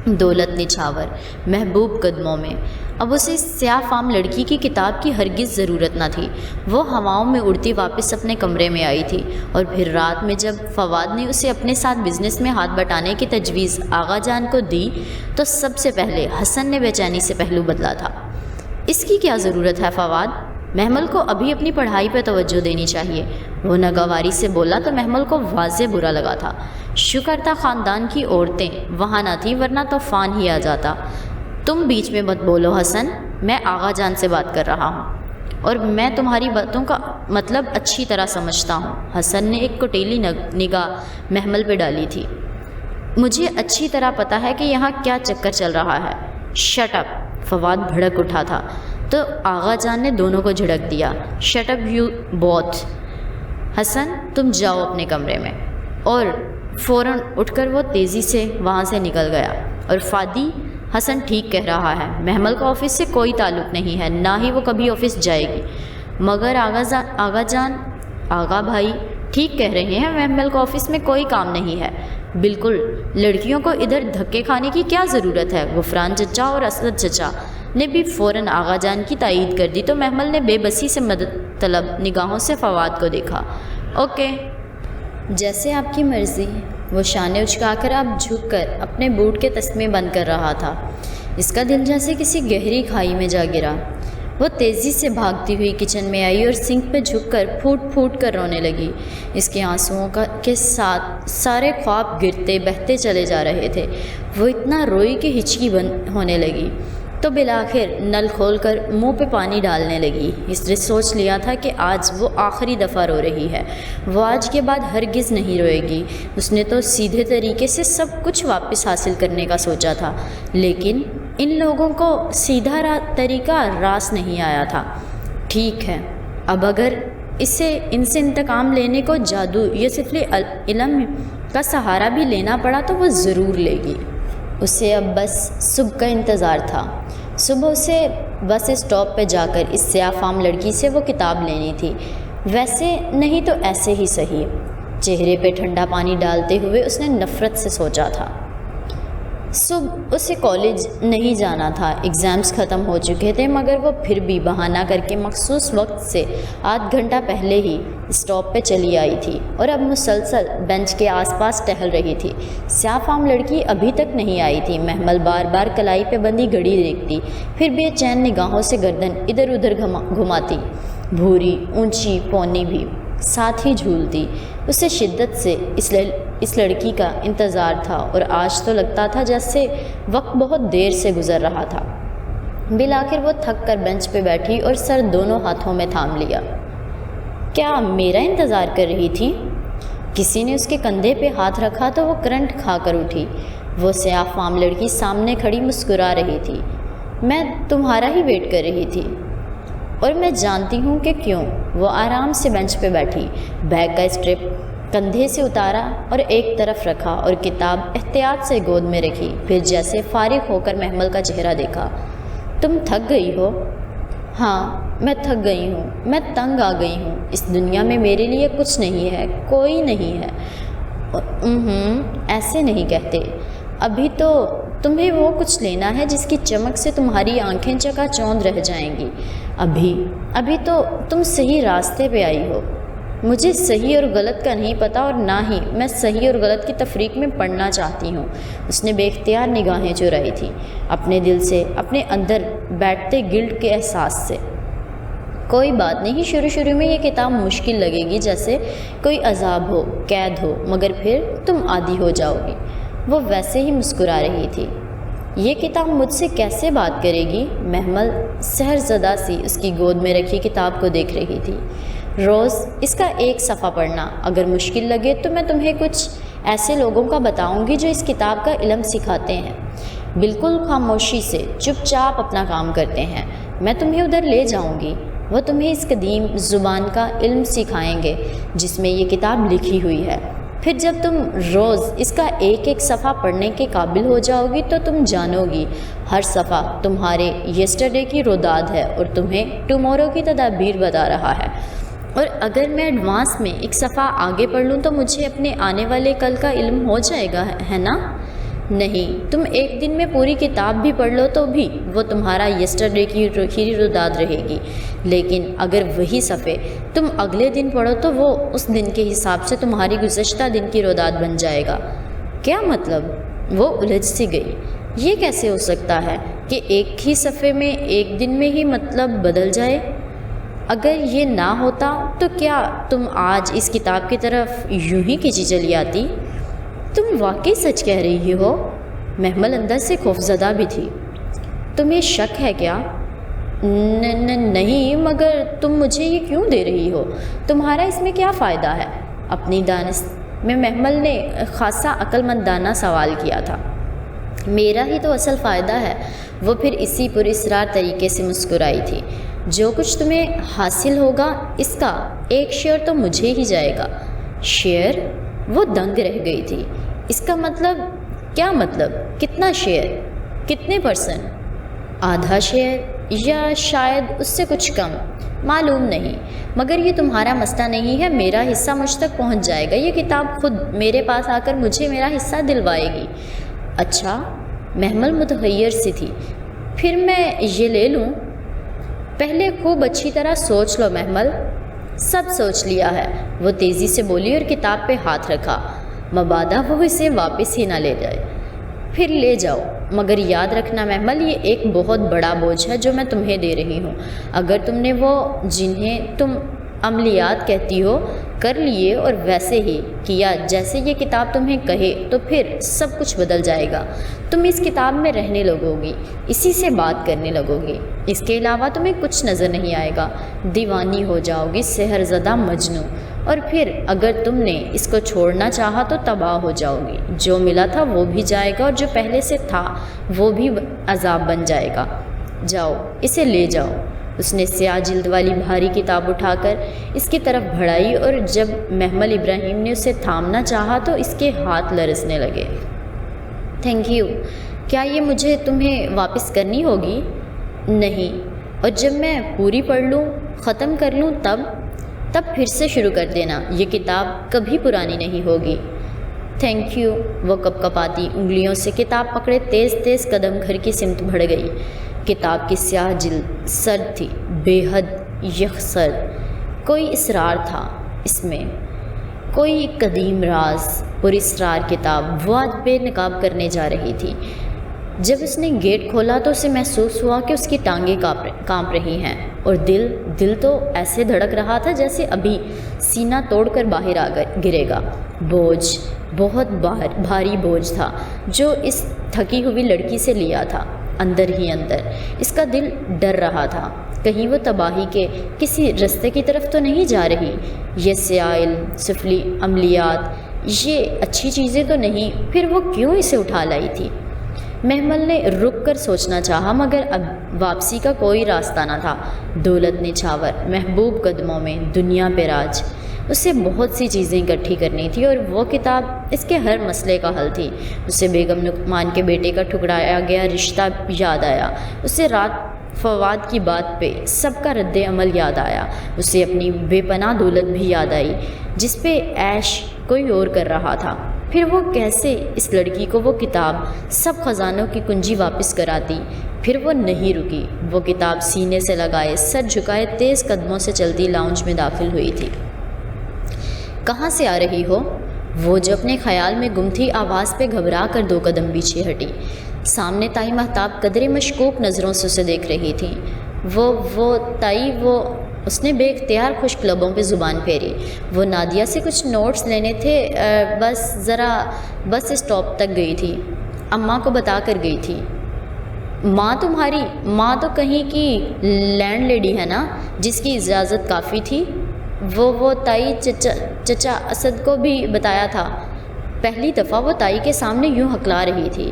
Speaker 1: دولت نچھاور، محبوب قدموں میں۔ اب اسے سیاہ فام لڑکی کی کتاب کی ہرگز ضرورت نہ تھی۔ وہ ہواؤں میں اڑتی واپس اپنے کمرے میں آئی تھی، اور پھر رات میں جب فواد نے اسے اپنے ساتھ بزنس میں ہاتھ بٹانے کی تجویز آغا جان کو دی تو سب سے پہلے حسن نے بے چینی سے پہلو بدلا تھا۔ اس کی کیا ضرورت ہے فواد؟ محمل کو ابھی اپنی پڑھائی پہ توجہ دینی چاہیے، وہ ناگواری سے بولا تو محمل کو واضح برا لگا تھا۔ شکر تھا خاندان کی عورتیں وہاں نہ تھیں، ورنہ طوفان ہی آ جاتا۔ تم بیچ میں مت بولو حسن، میں آغا جان سے بات کر رہا ہوں، اور میں تمہاری باتوں کا مطلب اچھی طرح سمجھتا ہوں۔ حسن نے ایک کٹیلی نگاہ محمل پہ ڈالی تھی۔ مجھے اچھی طرح پتہ ہے کہ یہاں کیا چکر چل رہا ہے۔ Shut up! فواد بھڑک اٹھا تھا تو آغا جان نے دونوں کو جھڑک دیا۔ Shut up you both! Hasan, تم جاؤ اپنے کمرے میں۔ اور فوراً اٹھ کر وہ تیزی سے وہاں سے نکل گیا۔ اور فادی، حسن ٹھیک کہہ رہا ہے، محمل کا آفس سے کوئی تعلق نہیں ہے، نہ ہی وہ کبھی آفس جائے گی۔ مگر آغا جان، آغا بھائی ٹھیک کہہ رہے ہیں، محمل کو آفس میں کوئی کام نہیں ہے۔ بالکل، لڑکیوں کو ادھر دھکے کھانے کی کیا ضرورت ہے؟ غفران چچا اور اسد چچا نے بھی فوراً آغا جان کی تائید کر دی تو محمل نے بے بسی سے مدد طلب نگاہوں سے فواد کو دیکھا۔ اوکے، جیسے آپ کی مرضی۔ وہ شانے اچکا کر اب جھک کر اپنے بوٹ کے تسمے بند کر رہا تھا۔ اس کا دل جیسے کسی گہری کھائی میں جا گرا۔ وہ تیزی سے بھاگتی ہوئی کچن میں آئی اور سنک پہ جھک کر پھوٹ کر رونے لگی۔ اس کے آنسوؤں کے ساتھ سارے خواب گرتے بہتے چلے جا رہے تھے۔ وہ اتنا روئی کہ ہچکی بند ہونے لگی، تو بالآخر نل کھول کر منہ پہ پانی ڈالنے لگی۔ اس نے سوچ لیا تھا کہ آج وہ آخری دفعہ رو رہی ہے، وہ آج کے بعد ہرگز نہیں روئے گی۔ اس نے تو سیدھے طریقے سے سب کچھ واپس حاصل کرنے کا سوچا تھا، لیکن ان لوگوں کو سیدھا طریقہ راس نہیں آیا تھا۔ ٹھیک ہے، اب اگر ان سے انتقام لینے کو جادو یا سفلی علم کا سہارا بھی لینا پڑا تو وہ ضرور لے گی۔ اسے اب بس صبح کا انتظار تھا۔ صبح اسے بس اسٹاپ پہ جا کر اس سیاہ فام لڑکی سے وہ کتاب لینی تھی، ویسے نہیں تو ایسے ہی صحیح۔ چہرے پہ ٹھنڈا پانی ڈالتے ہوئے اس نے نفرت سے سوچا تھا۔ صبح اسے کالج نہیں جانا تھا، ایگزامز ختم ہو چکے تھے، مگر وہ پھر بھی بہانہ کر کے مخصوص وقت سے آدھ گھنٹہ پہلے ہی اسٹاپ پہ چلی آئی تھی اور اب مسلسل بینچ کے آس پاس ٹہل رہی تھی۔ سیاہ فام لڑکی ابھی تک نہیں آئی تھی۔ محمل بار بار کلائی پہ بندی گھڑی دیکھتی، پھر بے چین نگاہوں سے گردن ادھر ادھر گھماتی، بھوری اونچی پونی بھی ساتھ ہی جھولتی۔ اسے شدت سے اس لڑکی کا انتظار تھا، اور آج تو لگتا تھا جیسے وقت بہت دیر سے گزر رہا تھا۔ بالآخر وہ تھک کر بینچ پہ بیٹھی اور سر دونوں ہاتھوں میں تھام لیا۔ کیا میرا انتظار کر رہی تھی؟ کسی نے اس کے کندھے پہ ہاتھ رکھا تو وہ کرنٹ کھا کر اٹھی۔ وہ سیاہ فام لڑکی سامنے کھڑی مسکرا رہی تھی۔ میں تمہارا ہی ویٹ کر رہی تھی، اور میں جانتی ہوں کہ کیوں۔ وہ آرام سے بینچ پہ بیٹھی، بیگ کا اسٹرپ کندھے سے اتارا اور ایک طرف رکھا اور کتاب احتیاط سے گود میں رکھی، پھر جیسے فارغ ہو کر محمل کا چہرہ دیکھا۔ تم تھک گئی ہو؟ ہاں میں تھک گئی ہوں، میں تنگ آ گئی ہوں، اس دنیا میں میرے لیے کچھ نہیں ہے، کوئی نہیں ہے۔ ایسے نہیں کہتے، ابھی تو تمہیں وہ کچھ لینا ہے جس کی چمک سے تمہاری آنکھیں چکا چوندھ رہ جائیں گی۔ ابھی تو تم صحیح راستے پہ آئی ہو۔ مجھے صحیح اور غلط کا نہیں پتہ، اور نہ ہی میں صحیح اور غلط کی تفریق میں پڑھنا چاہتی ہوں۔ اس نے بے اختیار نگاہیں چرائی تھی اپنے دل سے، اپنے اندر بیٹھتے گلٹ کے احساس سے۔ کوئی بات نہیں، شروع میں یہ کتاب مشکل لگے گی، جیسے کوئی عذاب ہو، قید ہو، مگر پھر تم عادی ہو جاؤ گی۔ وہ ویسے ہی مسکرا رہی تھی۔ یہ کتاب مجھ سے کیسے بات کرے گی؟ محمل سحر زدہ سی اس کی گود میں رکھی کتاب کو دیکھ رہی تھی۔ روز اس کا ایک صفحہ پڑھنا، اگر مشکل لگے تو میں تمہیں کچھ ایسے لوگوں کا بتاؤں گی جو اس کتاب کا علم سکھاتے ہیں، بالکل خاموشی سے چپ چاپ اپنا کام کرتے ہیں۔ میں تمہیں ادھر لے جاؤں گی، وہ تمہیں اس قدیم زبان کا علم سکھائیں گے جس میں یہ کتاب لکھی ہوئی ہے۔ پھر جب تم روز اس کا ایک صفحہ پڑھنے کے قابل ہو جاؤ گی تو تم جانو گی ہر صفحہ تمہارے یسٹرڈے کی روداد ہے اور تمہیں ٹمورو کی تدابیر بتا رہا ہے۔ اور اگر میں ایڈوانس میں ایک صفحہ آگے پڑھ لوں تو مجھے اپنے آنے والے کل کا علم ہو جائے گا، ہے نا؟ نہیں، تم ایک دن میں پوری کتاب بھی پڑھ لو تو بھی وہ تمہارا یسٹرڈے کی روداد رہے گی، لیکن اگر وہی صفحے تم اگلے دن پڑھو تو وہ اس دن کے حساب سے تمہاری گزشتہ دن کی روداد بن جائے گا۔ کیا مطلب؟ وہ الجھ سی گئی۔ یہ کیسے ہو سکتا ہے کہ ایک ہی صفحے میں ایک دن میں ہی مطلب بدل جائے؟ اگر یہ نہ ہوتا تو کیا تم آج اس کتاب کی طرف یوں ہی کھینچی چلی آتی؟ تم واقعی سچ کہہ رہی ہو؟ محمل اندر سے خوفزدہ بھی تھی۔ تمہیں شک ہے کیا؟ نہیں، مگر تم مجھے یہ کیوں دے رہی ہو؟ تمہارا اس میں کیا فائدہ ہے؟ اپنی دانست میں محمل نے خاصا عقل مندانہ سوال کیا تھا۔ میرا ہی تو اصل فائدہ ہے۔ وہ پھر اسی پر اصرار طریقے سے مسکرائی تھی۔ جو کچھ تمہیں حاصل ہوگا اس کا ایک شیئر تو مجھے ہی جائے گا۔ شیئر؟ وہ دنگ رہ گئی تھی۔ اس کا مطلب کیا؟ مطلب کتنا شیئر؟ کتنے %؟ آدھا شیئر یا شاید اس سے کچھ کم، معلوم نہیں، مگر یہ تمہارا مسئلہ نہیں ہے۔ میرا حصہ مجھ تک پہنچ جائے گا، یہ کتاب خود میرے پاس آ کر مجھے میرا حصہ دلوائے گی۔ اچھا؟ محمل متحیر سی تھی۔ پھر میں یہ لے لوں؟ پہلے خوب اچھی طرح سوچ لو محمل۔ سب سوچ لیا ہے، وہ تیزی سے بولی اور کتاب پہ ہاتھ رکھا، مبادا وہ اسے واپس ہی نہ لے جائے۔ پھر لے جاؤ، مگر یاد رکھنا محمل، یہ ایک بہت بڑا بوجھ ہے جو میں تمہیں دے رہی ہوں۔ اگر تم نے وہ جنہیں تم عملیات کہتی ہو کر لیے اور ویسے ہی کیا جیسے یہ کتاب تمہیں کہے تو پھر سب کچھ بدل جائے گا۔ تم اس کتاب میں رہنے لگو گی، اسی سے بات کرنے لگو گی، اس کے علاوہ تمہیں کچھ نظر نہیں آئے گا۔ دیوانی ہو جاؤ گی، سحر زدہ مجنوں، اور پھر اگر تم نے اس کو چھوڑنا چاہا تو تباہ ہو جاؤ گی۔ جو ملا تھا وہ بھی جائے گا اور جو پہلے سے تھا وہ بھی عذاب بن جائے گا۔ جاؤ، اسے لے جاؤ۔ اس نے سیاہ جلد والی بھاری کتاب اٹھا کر اس کی طرف بڑھائی اور جب محمل ابراہیم نے اسے تھامنا چاہا تو اس کے ہاتھ لرزنے لگے۔ Thank you. کیا یہ مجھے تمہیں واپس کرنی ہوگی؟ نہیں، اور جب میں پوری پڑھ لوں، ختم کر لوں تب پھر سے شروع کر دینا، یہ کتاب کبھی پرانی نہیں ہوگی۔ Thank you. وہ کپ کپاتی انگلیوں سے کتاب پکڑے تیز قدم گھر کی سمت بڑھ گئی۔ کتاب کی سیاہ جلد سرد تھی، بے حد یخ سرد۔ کوئی اسرار تھا اس میں، کوئی قدیم راز۔ پر اسرار کتاب وہ آج بے نقاب کرنے جا رہی تھی۔ جب اس نے گیٹ کھولا تو اسے محسوس ہوا کہ اس کی ٹانگیں کانپ رہی ہیں اور دل تو ایسے دھڑک رہا تھا جیسے ابھی سینہ توڑ کر باہر گرے گا۔ بوجھ، بہت بھاری بوجھ تھا جو اس تھکی ہوئی لڑکی سے لیا تھا۔ اندر ہی اندر اس کا دل ڈر رہا تھا، کہیں وہ تباہی کے کسی رستے کی طرف تو نہیں جا رہی۔ یہ سیاہ علم، سفلی عملیات، یہ اچھی چیزیں تو نہیں، پھر وہ کیوں اسے اٹھا لائی تھی؟ محمل نے رک کر سوچنا چاہا مگر اب واپسی کا کوئی راستہ نہ تھا۔ دولت نچھاور، محبوب قدموں میں، دنیا پہ راج۔ اسے بہت سی چیزیں اکٹھی کرنی تھی اور وہ کتاب اس کے ہر مسئلے کا حل تھی۔ اسے بیگم نعمان کے بیٹے کا ٹھکرایا گیا رشتہ یاد آیا۔ اسے رات فواد کی بات پہ سب کا رد عمل یاد آیا۔ اسے اپنی بے پناہ دولت بھی یاد آئی جس پہ عیش کوئی اور کر رہا تھا۔ پھر وہ کیسے اس لڑکی کو وہ کتاب سب خزانوں کی کنجی واپس کراتی۔ پھر وہ نہیں رکی، وہ کتاب سینے سے لگائے سر جھکائے تیز قدموں سے چلتی لاؤنج میں داخل ہوئی تھی۔ کہاں سے آ رہی ہو؟ وہ جو اپنے خیال میں گم تھی آواز پہ گھبرا کر 2 قدم پیچھے ہٹی۔ سامنے تائی مہتاب قدرے مشکوک نظروں سے اسے دیکھ رہی تھی۔ اس نے بے اختیار خشک لبوں پہ زبان پھیری۔ وہ نادیہ سے کچھ نوٹس لینے تھے، بس اسٹاپ تک گئی تھی، اماں کو بتا کر گئی تھی۔ تمہاری ماں تو کہیں کی لینڈ لیڈی ہے نا جس کی اجازت کافی تھی؟ وہ تائی چچا اسد کو بھی بتایا تھا۔ پہلی دفعہ وہ تائی کے سامنے یوں ہکلا رہی تھی۔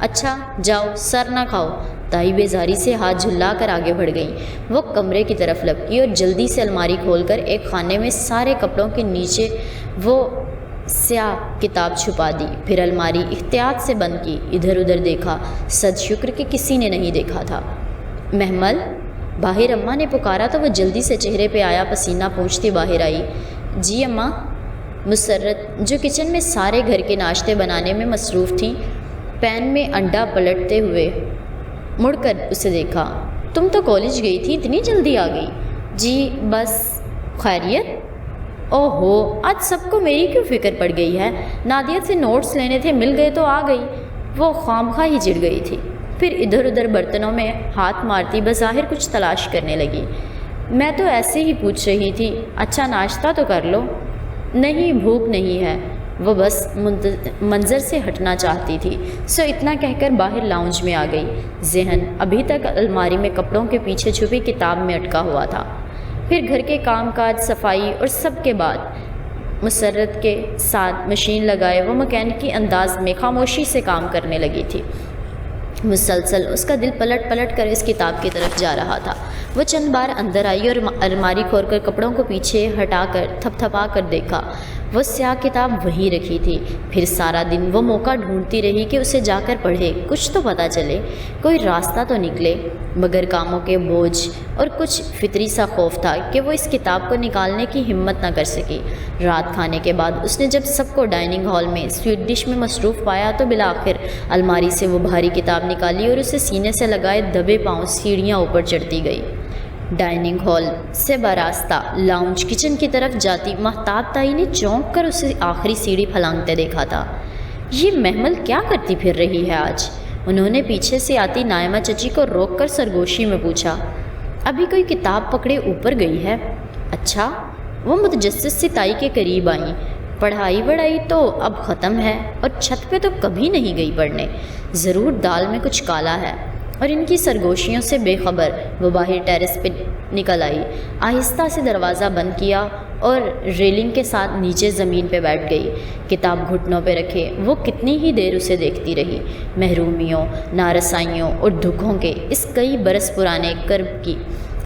Speaker 1: اچھا جاؤ، سر نہ کھاؤ۔ تائی بیزاری سے ہاتھ جھلا کر آگے بڑھ گئی۔ وہ کمرے کی طرف لپکی اور جلدی سے الماری کھول کر ایک خانے میں سارے کپڑوں کے نیچے وہ سیاہ کتاب چھپا دی۔ پھر الماری احتیاط سے بند کی، ادھر ادھر دیکھا، صد شکر کہ کسی نے نہیں دیکھا تھا۔ محمل، باہر اماں نے پکارا تو وہ جلدی سے چہرے پہ آیا پسینہ پوچھتی باہر آئی۔ جی اماں۔ مسرت جو کچن میں سارے گھر کے ناشتے بنانے میں مصروف تھیں، پین میں انڈا پلٹتے ہوئے مڑ کر اسے دیکھا۔ تم تو کالج گئی تھی، اتنی جلدی آ گئی؟ جی بس۔ خیریت؟ اوہو، آج سب کو میری کیوں فکر پڑ گئی ہے؟ نادیہ سے نوٹس لینے تھے، مل گئے تو آ گئی۔ وہ خواہ ہی چڑ گئی تھی۔ پھر ادھر ادھر برتنوں میں ہاتھ مارتی بظاہر کچھ تلاش کرنے لگی۔ میں تو ایسے ہی پوچھ رہی تھی، اچھا ناشتہ تو کر لو۔ نہیں، بھوک نہیں ہے۔ وہ بس منظر سے ہٹنا چاہتی تھی، سو اتنا کہہ کر باہر لاؤنج میں آ گئی۔ ذہن ابھی تک الماری میں کپڑوں کے پیچھے چھپی کتاب میں اٹکا ہوا تھا۔ پھر گھر کے کام کاج، صفائی اور سب کے بعد مسرت کے ساتھ مشین لگائے وہ مکینکی انداز میں خاموشی سے کام کرنے لگی تھی۔ مسلسل اس کا دل پلٹ پلٹ کر اس کتاب کی طرف جا رہا تھا۔ وہ چند بار اندر آئی اور الماری کھول کر کپڑوں کو پیچھے ہٹا کر تھپا کر دیکھا۔ وہ سیاہ کتاب وہیں رکھی تھی۔ پھر سارا دن وہ موقع ڈھونڈتی رہی کہ اسے جا کر پڑھے، کچھ تو پتہ چلے، کوئی راستہ تو نکلے، مگر کاموں کے بوجھ اور کچھ فطری سا خوف تھا کہ وہ اس کتاب کو نکالنے کی ہمت نہ کر سکی۔ رات کھانے کے بعد اس نے جب سب کو ڈائننگ ہال میں سویٹ ڈش میں مصروف پایا تو بالآخر الماری سے وہ بھاری کتاب نکالی اور اسے سینے سے لگائے دبے پاؤں سیڑھیاں اوپر چڑھتی گئی۔ ڈائننگ ہال سے براستہ لاؤنج کچن کی طرف جاتی مہتاب تائی نے چونک کر اسے آخری سیڑھی پھلانگتے دیکھا تھا۔ یہ محمل کیا کرتی پھر رہی ہے آج؟ انہوں نے پیچھے سے آتی نائمہ چچی کو روک کر سرگوشی میں پوچھا۔ ابھی کوئی کتاب پکڑے اوپر گئی ہے۔ اچھا؟ وہ متجسس سے تائی کے قریب آئیں۔ پڑھائی تو اب ختم ہے اور چھت پہ تو کبھی نہیں گئی پڑھنے، ضرور دال میں کچھ کالا ہے۔ اور ان کی سرگوشیوں سے بے خبر وہ باہر ٹیرس پہ نکل آئی، آہستہ سے دروازہ بند کیا اور ریلنگ کے ساتھ نیچے زمین پہ بیٹھ گئی۔ کتاب گھٹنوں پہ رکھے وہ کتنی ہی دیر اسے دیکھتی رہی، محرومیوں، نارسائیوں اور دکھوں کے اس کئی برس پرانے کرب کی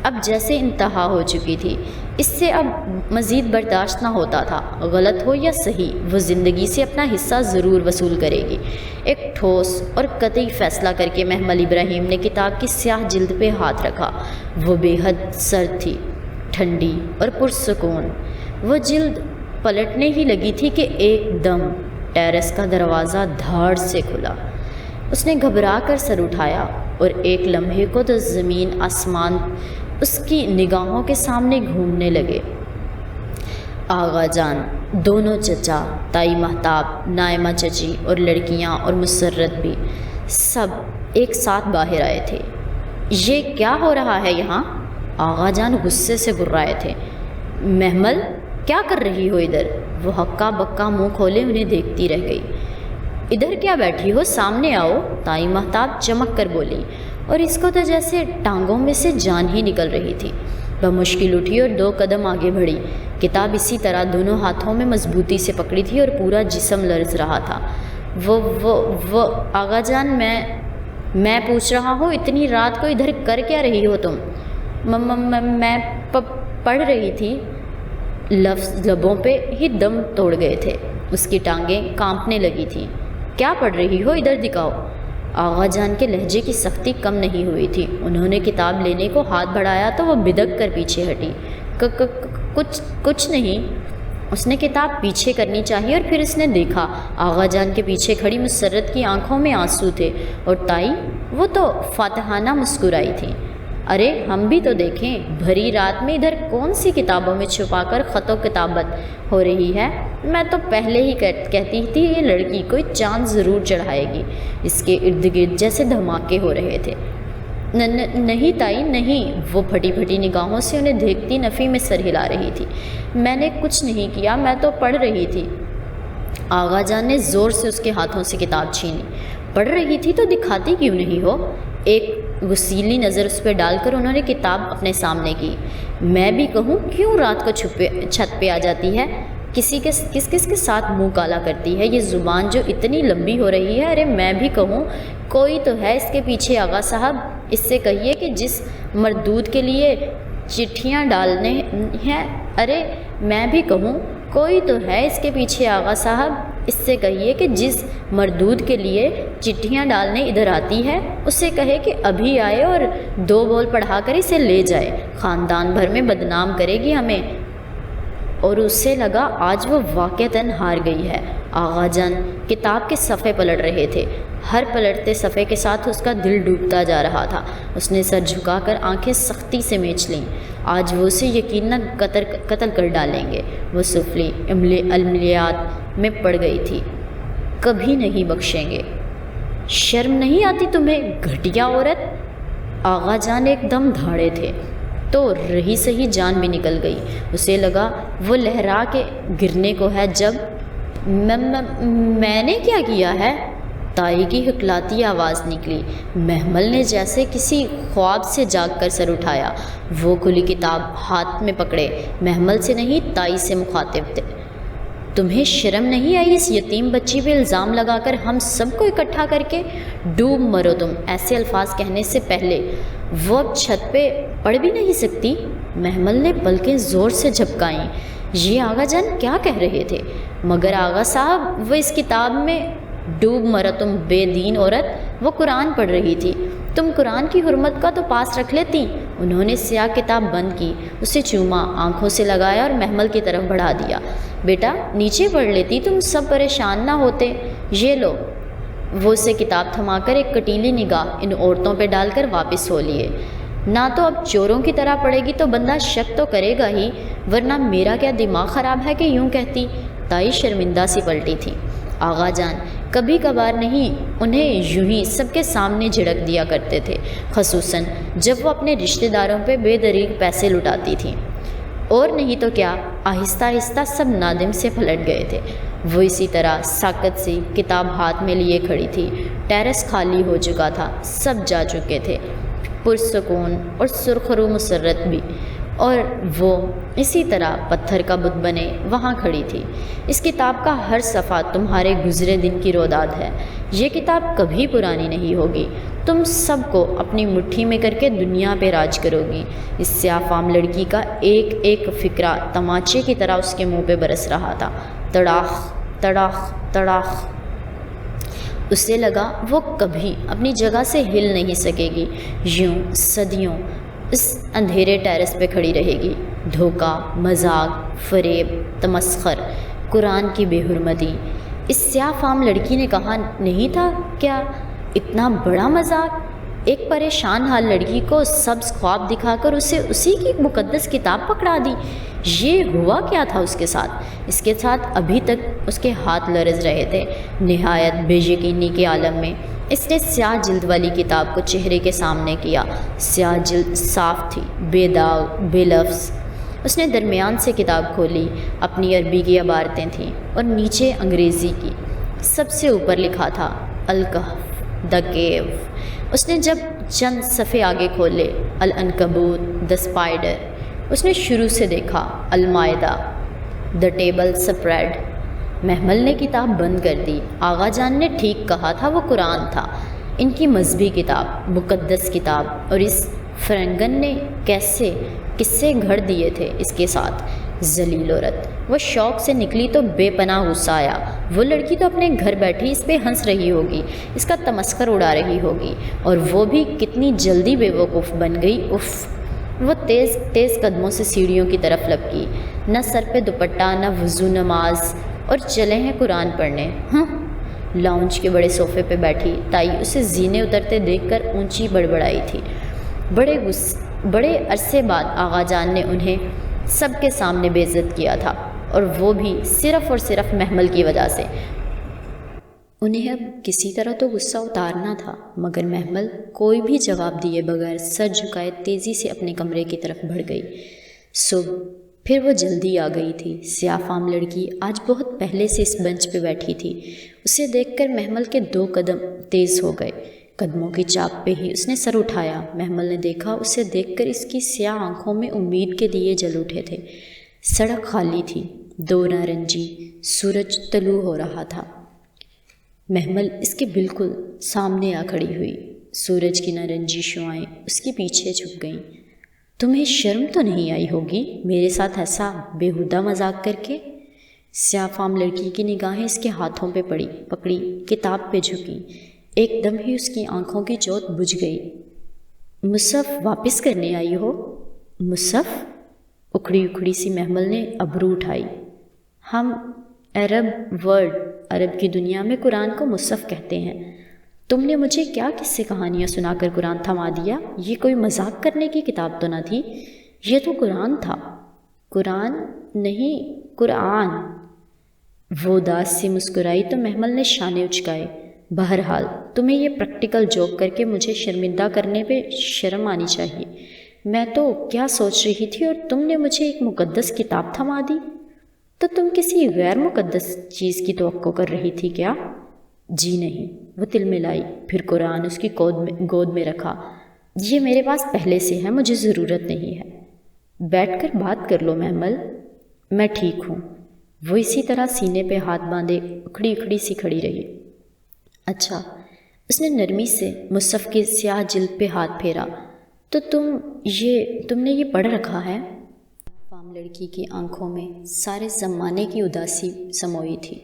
Speaker 1: اب جیسے انتہا ہو چکی تھی۔ اس سے اب مزید برداشت نہ ہوتا تھا، غلط ہو یا صحیح، وہ زندگی سے اپنا حصہ ضرور وصول کرے گی۔ ایک ٹھوس اور قطعی فیصلہ کر کے محمل ابراہیم نے کتاب کی سیاہ جلد پہ ہاتھ رکھا۔ وہ بے حد سرد تھی، ٹھنڈی اور پرسکون۔ وہ جلد پلٹنے ہی لگی تھی کہ ایک دم ٹیرس کا دروازہ دھاڑ سے کھلا۔ اس نے گھبرا کر سر اٹھایا اور ایک لمحے کو تو زمین آسمان اس کی نگاہوں کے سامنے گھومنے لگے۔ آغا جان، دونوں چچا، تائی مہتاب، نائمہ چچی اور لڑکیاں اور مسرت بھی سب ایک ساتھ باہر آئے تھے۔ یہ کیا ہو رہا ہے یہاں؟ آغا جان غصے سے گرائے تھے۔ محمل، کیا کر رہی ہو ادھر؟ وہ ہکا بکا منہ کھولے انہیں دیکھتی رہ گئی۔ ادھر کیا بیٹھی ہو؟ سامنے آؤ، تائی مہتاب چمک کر بولی، اور اس کو تو جیسے ٹانگوں میں سے جان ہی نکل رہی تھی۔ وہ مشکل اٹھی اور 2 قدم آگے بڑھی۔ کتاب اسی طرح دونوں ہاتھوں میں مضبوطی سے پکڑی تھی اور پورا جسم لرز رہا تھا۔ وہ آغا جان، میں پوچھ رہا ہوں اتنی رات کو ادھر کر کیا رہی ہو تم؟ میں پڑھ رہی تھی۔ لفظ لبوں پہ ہی دم توڑ گئے تھے، اس کی ٹانگیں کانپنے لگی تھیں۔ کیا پڑھ رہی ہو؟ ادھر دکھاؤ۔ آغا جان کے لہجے کی سختی کم نہیں ہوئی تھی۔ انہوں نے کتاب لینے کو ہاتھ بڑھایا تو وہ بدک کر پیچھے ہٹی۔ کچھ نہیں۔ اس نے کتاب پیچھے کرنی چاہی اور پھر اس نے دیکھا آغا جان کے پیچھے کھڑی مسرت کی آنکھوں میں آنسو تھے، اور تائی وہ تو فاتحانہ مسکرائی تھی۔ ارے ہم بھی تو دیکھیں، بھری رات میں ادھر کون سی کتابوں میں چھپا کر خط و کتابت ہو رہی ہے؟ میں تو پہلے ہی کہتی تھی یہ لڑکی کوئی چاند ضرور چڑھائے گی۔ اس کے ارد گرد جیسے دھماکے ہو رہے تھے۔ نہیں تائی نہیں، وہ پھٹی پھٹی نگاہوں سے انہیں دیکھتی نفی میں سر ہلا رہی تھی۔ میں نے کچھ نہیں کیا، میں تو پڑھ رہی تھی۔ آغا جان نے زور سے اس کے ہاتھوں سے کتاب چھینی۔ پڑھ رہی تھی تو دکھاتی کیوں نہیں ہو؟ ایک غصیلی نظر اس پہ ڈال کر انہوں نے کتاب اپنے سامنے کی۔ میں بھی کہوں کیوں رات کو چھت پہ آ جاتی ہے؟ کس کے ساتھ منہ کالا کرتی ہے؟ یہ زبان جو اتنی لمبی ہو رہی ہے۔ ارے میں بھی کہوں کوئی تو ہے اس کے پیچھے آغا صاحب، اس سے کہیے کہ جس مردود کے لیے چٹھیاں ڈالنے ہیں۔ ارے میں بھی کہوں کوئی تو ہے اس کے پیچھے آغا صاحب، اس سے کہیے کہ جس مردود کے لیے چٹھیاں ڈالنے ادھر آتی ہے اس سے کہے کہ ابھی آئے اور 2 بول پڑھا کر اسے لے جائے، خاندان بھر میں بدنام کرے گی ہمیں۔ اور اسے لگا آج وہ واقعتاً ہار گئی ہے۔ آغا جان کتاب کے صفحے پلٹ رہے تھے، ہر پلٹتے صفحے کے ساتھ اس کا دل ڈوبتا جا رہا تھا۔ اس نے سر جھکا کر آنکھیں سختی سے میچ لیں۔ آج وہ اسے یقیناً قتل کر ڈالیں گے۔ وہ سفلی عملیات میں پڑ گئی تھی۔ کبھی نہیں بخشیں گے۔ شرم نہیں آتی تمہیں گھٹیا عورت؟ آغا جان ایک دم دھاڑے تھے تو رہی سہی جان بھی نکل گئی۔ اسے لگا وہ لہرا کے گرنے کو ہے جب میں نے کیا کیا ہے؟ تائی کی ہکلاتی آواز نکلی۔ محمل نے جیسے کسی خواب سے جاگ کر سر اٹھایا۔ وہ کھلی کتاب ہاتھ میں پکڑے محمل سے نہیں تائی سے مخاطب تھے۔ تمہیں شرم نہیں آئی اس یتیم بچی پہ الزام لگا کر ہم سب کو اکٹھا کر کے؟ ڈوب مرو تم۔ ایسے الفاظ کہنے سے پہلے وہ اب چھت پہ پڑھ بھی نہیں سکتی۔ محمل نے پلکیں زور سے جھپکائیں۔ یہ آغا جان کیا کہہ رہے تھے؟ مگر آغا صاحب وہ اس کتاب میں ڈوب مرو تم بے دین عورت، وہ قرآن پڑھ رہی تھی۔ تم قرآن کی حرمت کا تو پاس رکھ لیتی۔ انہوں نے سیاہ کتاب بند کی، اسے چوما، آنکھوں سے لگایا اور محمل کی طرف بڑھا دیا۔ بیٹا نیچے پڑھ لیتی، تم سب پریشان نہ ہوتے۔ یہ لو۔ وہ اسے کتاب تھما کر ایک کٹیلی نگاہ ان عورتوں پہ ڈال کر واپس ہو لیے۔ نہ تو اب چوروں کی طرح پڑے گی تو بندہ شک تو کرے گا ہی، ورنہ میرا کیا دماغ خراب ہے کہ یوں کہتی؟ تائی شرمندہ سی پلٹی تھی۔ آغا جان کبھی کبھار نہیں انہیں یوں ہی سب کے سامنے جھڑک دیا کرتے تھے، خصوصاً جب وہ اپنے رشتہ داروں پہ بے دریغ پیسے لٹاتی تھیں۔ اور نہیں تو کیا، آہستہ آہستہ سب نادم سے پلٹ گئے تھے۔ وہ اسی طرح ساکت سی کتاب ہاتھ میں لیے کھڑی تھی۔ ٹیرس خالی ہو چکا تھا، سب جا چکے تھے، پرسکون اور سرخرو مسرت بھی، اور وہ اسی طرح پتھر کا بت بنے وہاں کھڑی تھی۔ اس کتاب کا ہر صفحہ تمہارے گزرے دن کی روداد ہے۔ یہ کتاب کبھی پرانی نہیں ہوگی۔ تم سب کو اپنی مٹھی میں کر کے دنیا پہ راج کرو گی۔ اس سیاہ فام لڑکی کا ایک ایک فکرہ تماچے کی طرح اس کے منہ پہ برس رہا تھا۔ تڑاخ تڑاخ تڑاخ۔ اسے لگا وہ کبھی اپنی جگہ سے ہل نہیں سکے گی، یوں صدیوں اس اندھیرے ٹیرس پہ کھڑی رہے گی۔ دھوکہ، مذاق، فریب، تمسخر، قرآن کی بے حرمتی۔ اس سیاہ فام لڑکی نے کہا نہیں تھا کیا؟ اتنا بڑا مذاق! ایک پریشان حال لڑکی کو سبز خواب دکھا کر اسے اسی کی مقدس کتاب پکڑا دی۔ یہ ہوا کیا تھا اس کے ساتھ؟ اس کے ساتھ ابھی تک اس کے ہاتھ لرز رہے تھے۔ نہایت بے یقینی کے عالم میں اس نے سیاہ جلد والی کتاب کو چہرے کے سامنے کیا۔ سیاہ جلد صاف تھی، بے داغ، بے لفظ۔ اس نے درمیان سے کتاب کھولی۔ اپنی عربی کی عبارتیں تھیں اور نیچے انگریزی کی۔ سب سے اوپر لکھا تھا الکہف، دا کیو۔ اس نے جب چند صفحے آگے کھولے، العنکبوت، دا اسپائڈر۔ اس نے شروع سے دیکھا، المائدہ، دا ٹیبل سپریڈ۔ محمل نے کتاب بند کر دی۔ آغا جان نے ٹھیک کہا تھا، وہ قرآن تھا۔ ان کی مذہبی کتاب، مقدس کتاب، اور اس فرنگن نے کیسے قصے گھڑ دیے تھے اس کے ساتھ۔ ذلیل عورت، وہ شوق سے نکلی تو بے پناہ غصہ آیا۔ وہ لڑکی تو اپنے گھر بیٹھی اس پہ ہنس رہی ہوگی، اس کا تمسخر اڑا رہی ہوگی، اور وہ بھی کتنی جلدی بے وقوف بن گئی۔ اف! وہ تیز تیز قدموں سے سیڑھیوں کی طرف لپکی، نہ سر پہ دوپٹہ، نہ وضو، نماز، اور چلے ہیں قرآن پڑھنے۔ ہاں، لاؤنج کے بڑے صوفے پہ بیٹھی تائی اسے زینے اترتے دیکھ کر اونچی بڑبڑائی تھی۔ بڑے عرصے بعد آغا جان نے انہیں سب کے سامنے بے عزت کیا تھا، اور وہ بھی صرف اور صرف محمل کی وجہ سے۔ انہیں اب کسی طرح تو غصہ اتارنا تھا، مگر محمل کوئی بھی جواب دیے بغیر سر جھکائے تیزی سے اپنے کمرے کی طرف بڑھ گئی۔ صبح پھر وہ جلدی آ گئی تھی۔ سیاہ فام لڑکی آج بہت پہلے سے اس بنچ پہ بیٹھی تھی۔ اسے دیکھ کر محمل کے 2 قدم تیز ہو گئے۔ قدموں کی چاپ پہ ہی اس نے سر اٹھایا۔ محمل نے دیکھا، اسے دیکھ کر اس کی سیاہ آنکھوں میں امید کے دیے جل اٹھے تھے۔ سڑک خالی تھی، 2 نارنجی، سورج طلوع ہو رہا تھا۔ محمل اس کے بالکل سامنے آ کھڑی ہوئی۔ سورج کی نارنجی شعاعیں اس کے پیچھے چھپ گئیں۔ تمہیں شرم تو نہیں آئی ہوگی میرے ساتھ ایسا بیہودہ مذاق کر کے؟ سیاہ فام لڑکی کی نگاہیں اس کے ہاتھوں پہ پکڑی، کتاب پہ جھکی۔ ایک دم ہی اس کی آنکھوں کی جوت بجھ گئی۔ مصحف واپس کرنے آئی ہو؟ مصحف؟ اکھڑی اکھڑی سی محمل نے ابرو اٹھائی۔ ہم عرب کی دنیا میں قرآن کو مصحف کہتے ہیں۔ تم نے مجھے کیا قصے کہانیاں سنا کر قرآن تھما دیا؟ یہ کوئی مذاق کرنے کی کتاب تو نہ تھی، یہ تو قرآن تھا۔ قرآن نہیں، قرآن۔ وہ اداس سی مسکرائی تو محمل نے شانے اچکائے۔ بہرحال تمہیں یہ پریکٹیکل جوک کر کے مجھے شرمندہ کرنے پہ شرم آنی چاہیے۔ میں تو کیا سوچ رہی تھی اور تم نے مجھے ایک مقدس کتاب تھما دی؟ تو تم کسی غیر مقدس چیز کی توقع کر رہی تھی کیا؟ جی نہیں، وہ تل ملائی، پھر قرآن اس کی گود میں رکھا۔ یہ میرے پاس پہلے سے ہے، مجھے ضرورت نہیں ہے۔ بیٹھ کر بات کر لو محمل، میں ٹھیک ہوں۔ وہ اسی طرح سینے پہ ہاتھ باندھے اکھڑی اکھڑی سی کھڑی رہی۔ اچھا، اس نے نرمی سے مصحف کی سیاہ جلد پہ ہاتھ پھیرا، تو تم نے یہ پڑھ رکھا ہے؟ فام لڑکی کی آنکھوں میں سارے زمانے کی اداسی سموئی تھی۔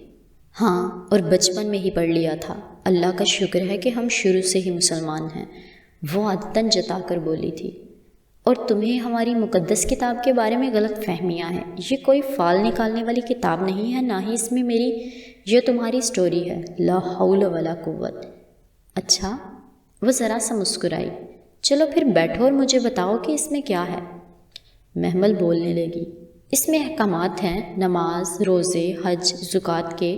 Speaker 1: ہاں، اور بچپن میں ہی پڑھ لیا تھا۔ اللہ کا شکر ہے کہ ہم شروع سے ہی مسلمان ہیں، وہ عادتاً جتا کر بولی تھی۔ اور تمہیں ہماری مقدس کتاب کے بارے میں غلط فہمیاں ہیں۔ یہ کوئی فال نکالنے والی کتاب نہیں ہے، نہ ہی اس میں یہ تمہاری سٹوری ہے۔ لا حول ولا قوت۔ اچھا، وہ ذرا سا مسکرائی۔ چلو پھر بیٹھو اور مجھے بتاؤ کہ اس میں کیا ہے۔ محمل بولنے لگی۔ اس میں احکامات ہیں، نماز، روزے، حج، زکوٰۃ کے۔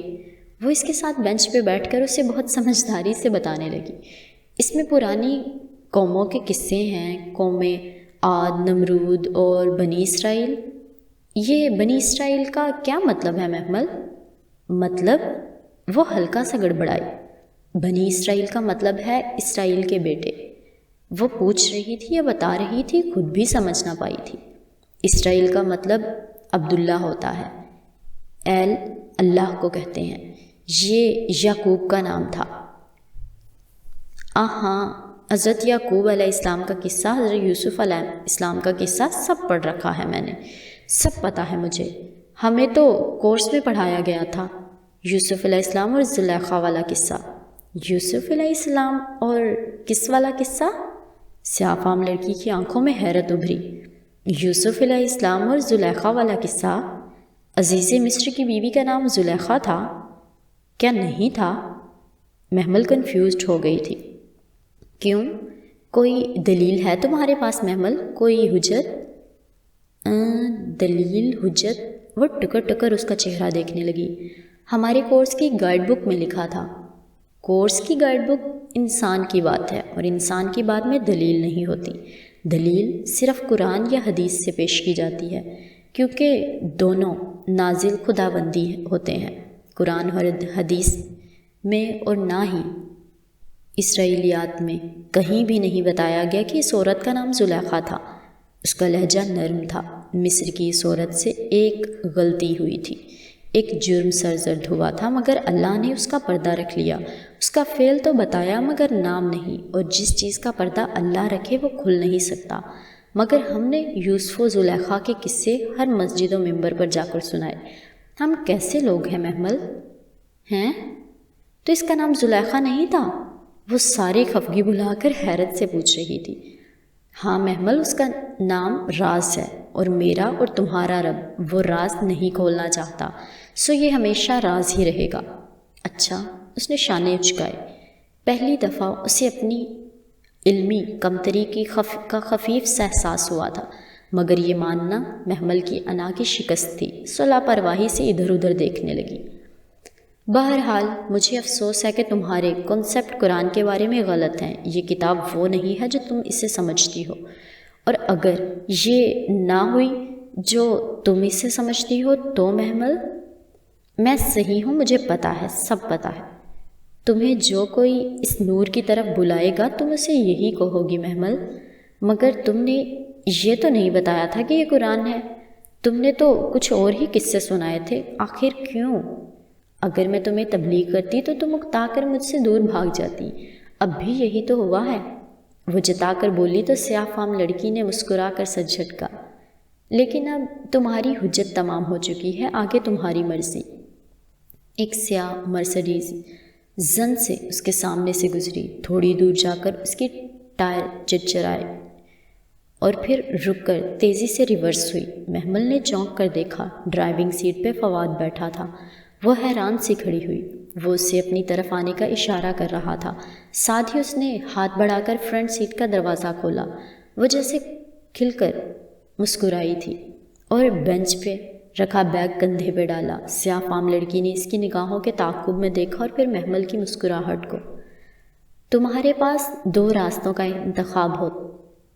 Speaker 1: وہ اس کے ساتھ بینچ پہ بیٹھ کر اسے بہت سمجھداری سے بتانے لگی۔ اس میں پرانی قوموں کے قصے ہیں، قومیں عاد، نمرود اور بنی اسرائیل۔ یہ بنی اسرائیل کا کیا مطلب ہے محمل؟ مطلب؟ وہ ہلکا سا گڑبڑائی۔ بنی اسرائیل کا مطلب ہے اسرائیل کے بیٹے۔ وہ پوچھ رہی تھی یا بتا رہی تھی، خود بھی سمجھ نہ پائی تھی۔ اسرائیل کا مطلب عبداللہ ہوتا ہے، ایل اللہ کو کہتے ہیں۔ یہ یعقوب کا نام تھا۔ ہاں، حضرت یعقوب علیہ السلام کا قصہ، حضرت یوسف علیہ السلام کا قصہ سب پڑھ رکھا ہے میں نے، سب پتہ ہے مجھے۔ ہمیں تو کورس میں پڑھایا گیا تھا۔ یوسف علیہ السلام اور زلیخا والا قصہ۔ یوسف علیہ السلام اور کس والا قصہ؟ سیاہ فام لڑکی کی آنکھوں میں حیرت ابھری۔ یوسف علیہ السلام اور زلیخا والا قصہ؟ عزیز مصر کی بیوی کا نام زلیخا تھا، کیا نہیں تھا؟ محمل کنفیوزڈ ہو گئی تھی۔ کیوں؟ کوئی دلیل ہے تمہارے پاس محمل؟ کوئی حجت؟ دلیل، حجت؟ وہ ٹکر ٹکر اس کا چہرہ دیکھنے لگی۔ ہمارے کورس کی گائیڈ بک میں لکھا تھا۔ کورس کی گائیڈ بک انسان کی بات ہے، اور انسان کی بات میں دلیل نہیں ہوتی۔ دلیل صرف قرآن یا حدیث سے پیش کی جاتی ہے، کیونکہ دونوں نازل خداوندی ہوتے ہیں، قرآن اور حدیث میں، اور نہ ہی اسرائیلیات میں کہیں بھی نہیں بتایا گیا کہ اس عورت کا نام زلیخا تھا۔ اس کا لہجہ نرم تھا۔ مصر کی اس عورت سے ایک غلطی ہوئی تھی، ایک جرم سرزد ہوا تھا مگر اللہ نے اس کا پردہ رکھ لیا، اس کا فعل تو بتایا مگر نام نہیں، اور جس چیز کا پردہ اللہ رکھے وہ کھل نہیں سکتا۔ مگر ہم نے یوسف و زلیخا کے قصے ہر مسجد و منبر پر جا کر سنائے۔ ہم کیسے لوگ ہیں محمل؟ ہیں؟ تو اس کا نام زلیخا نہیں تھا؟ وہ ساری خفگی بھلا کر حیرت سے پوچھ رہی تھی۔ ہاں محمل، اس کا نام راز ہے، اور میرا اور تمہارا رب وہ راز نہیں کھولنا چاہتا، سو یہ ہمیشہ راز ہی رہے گا۔ اچھا، اس نے شانے اچکائے۔ پہلی دفعہ اسے اپنی علمی کمتری کا خفیف سا احساس ہوا تھا، مگر یہ ماننا محمل کی انا کی شکست تھی، سو لاپرواہی سے ادھر ادھر دیکھنے لگی۔ بہرحال مجھے افسوس ہے کہ تمہارے کنسپٹ قرآن کے بارے میں غلط ہیں۔ یہ کتاب وہ نہیں ہے جو تم اسے سمجھتی ہو، اور اگر یہ نہ ہوئی جو تم اسے سمجھتی ہو تو محمل، میں صحیح ہوں، مجھے پتہ ہے، سب پتہ ہے۔ تمہیں جو کوئی اس نور کی طرف بلائے گا تم اسے یہی کہو گی محمل، مگر تم نے یہ تو نہیں بتایا تھا کہ یہ قرآن ہے، تم نے تو کچھ اور ہی قصے سنائے تھے، آخر کیوں؟ اگر میں تمہیں تبلیغ کرتی تو تم اکتا کر مجھ سے دور بھاگ جاتی، اب بھی یہی تو ہوا ہے۔ وہ جتا کر بولی تو سیاہ فام لڑکی نے مسکرا کر سر جھٹکا۔ لیکن اب تمہاری حجت تمام ہو چکی ہے، آگے تمہاری مرضی۔ ایک سیاہ مرسڈیز زن سے اس کے سامنے سے گزری، تھوڑی دور جا کر اس کی ٹائر چرچرائے اور پھر رک کر تیزی سے ریورس ہوئی۔ محمل نے چونک کر دیکھا، ڈرائیونگ سیٹ پہ فواد بیٹھا تھا۔ وہ حیران سی کھڑی ہوئی، وہ اسے اپنی طرف آنے کا اشارہ کر رہا تھا، ساتھ ہی اس نے ہاتھ بڑھا کر فرنٹ سیٹ کا دروازہ کھولا۔ وہ جیسے کھل کر مسکرائی تھی اور بینچ پہ رکھا بیگ کندھے پہ ڈالا۔ سیاہ فام لڑکی نے اس کی نگاہوں کے تعاقب میں دیکھا اور پھر محمل کی مسکراہٹ کو۔ تمہارے پاس دو راستوں کا انتخاب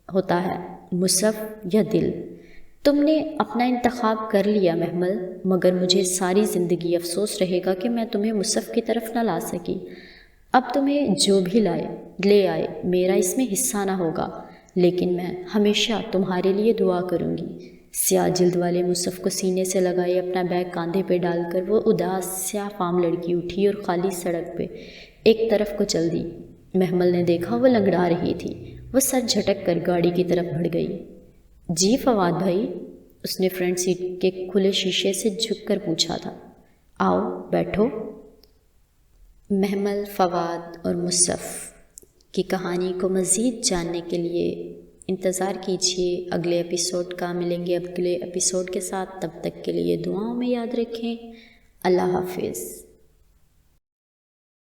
Speaker 1: ہوتا ہے، مصحف یا دل۔ تم نے اپنا انتخاب کر لیا محمل، مگر مجھے ساری زندگی افسوس رہے گا کہ میں تمہیں مصحف کی طرف نہ لا سکی۔ اب تمہیں جو بھی لے آئے میرا اس میں حصہ نہ ہوگا، لیکن میں ہمیشہ تمہارے لیے دعا کروں گی۔ سیاہ جلد والے مصحف کو سینے سے لگائے اپنا بیگ کاندھے پہ ڈال کر وہ اداس سیاہ فام لڑکی اٹھی اور خالی سڑک پہ ایک طرف کو چل دی۔ محمل نے دیکھا وہ لنگڑا رہی تھی، وہ سر جھٹک کر گاڑی کی طرف بڑھ گئی۔ جی فواد بھائی، اس نے فرنٹ سیٹ کے کھلے شیشے سے جھک کر پوچھا تھا۔ آؤ بیٹھو۔ محمل، فواد اور مصحف کی کہانی کو مزید جاننے کے لیے انتظار کیجیے اگلے ایپیسوڈ کا۔ ملیں گے اگلے ایپیسوڈ کے ساتھ، تب تک کے لیے دعاؤں میں یاد رکھیں۔ اللہ حافظ۔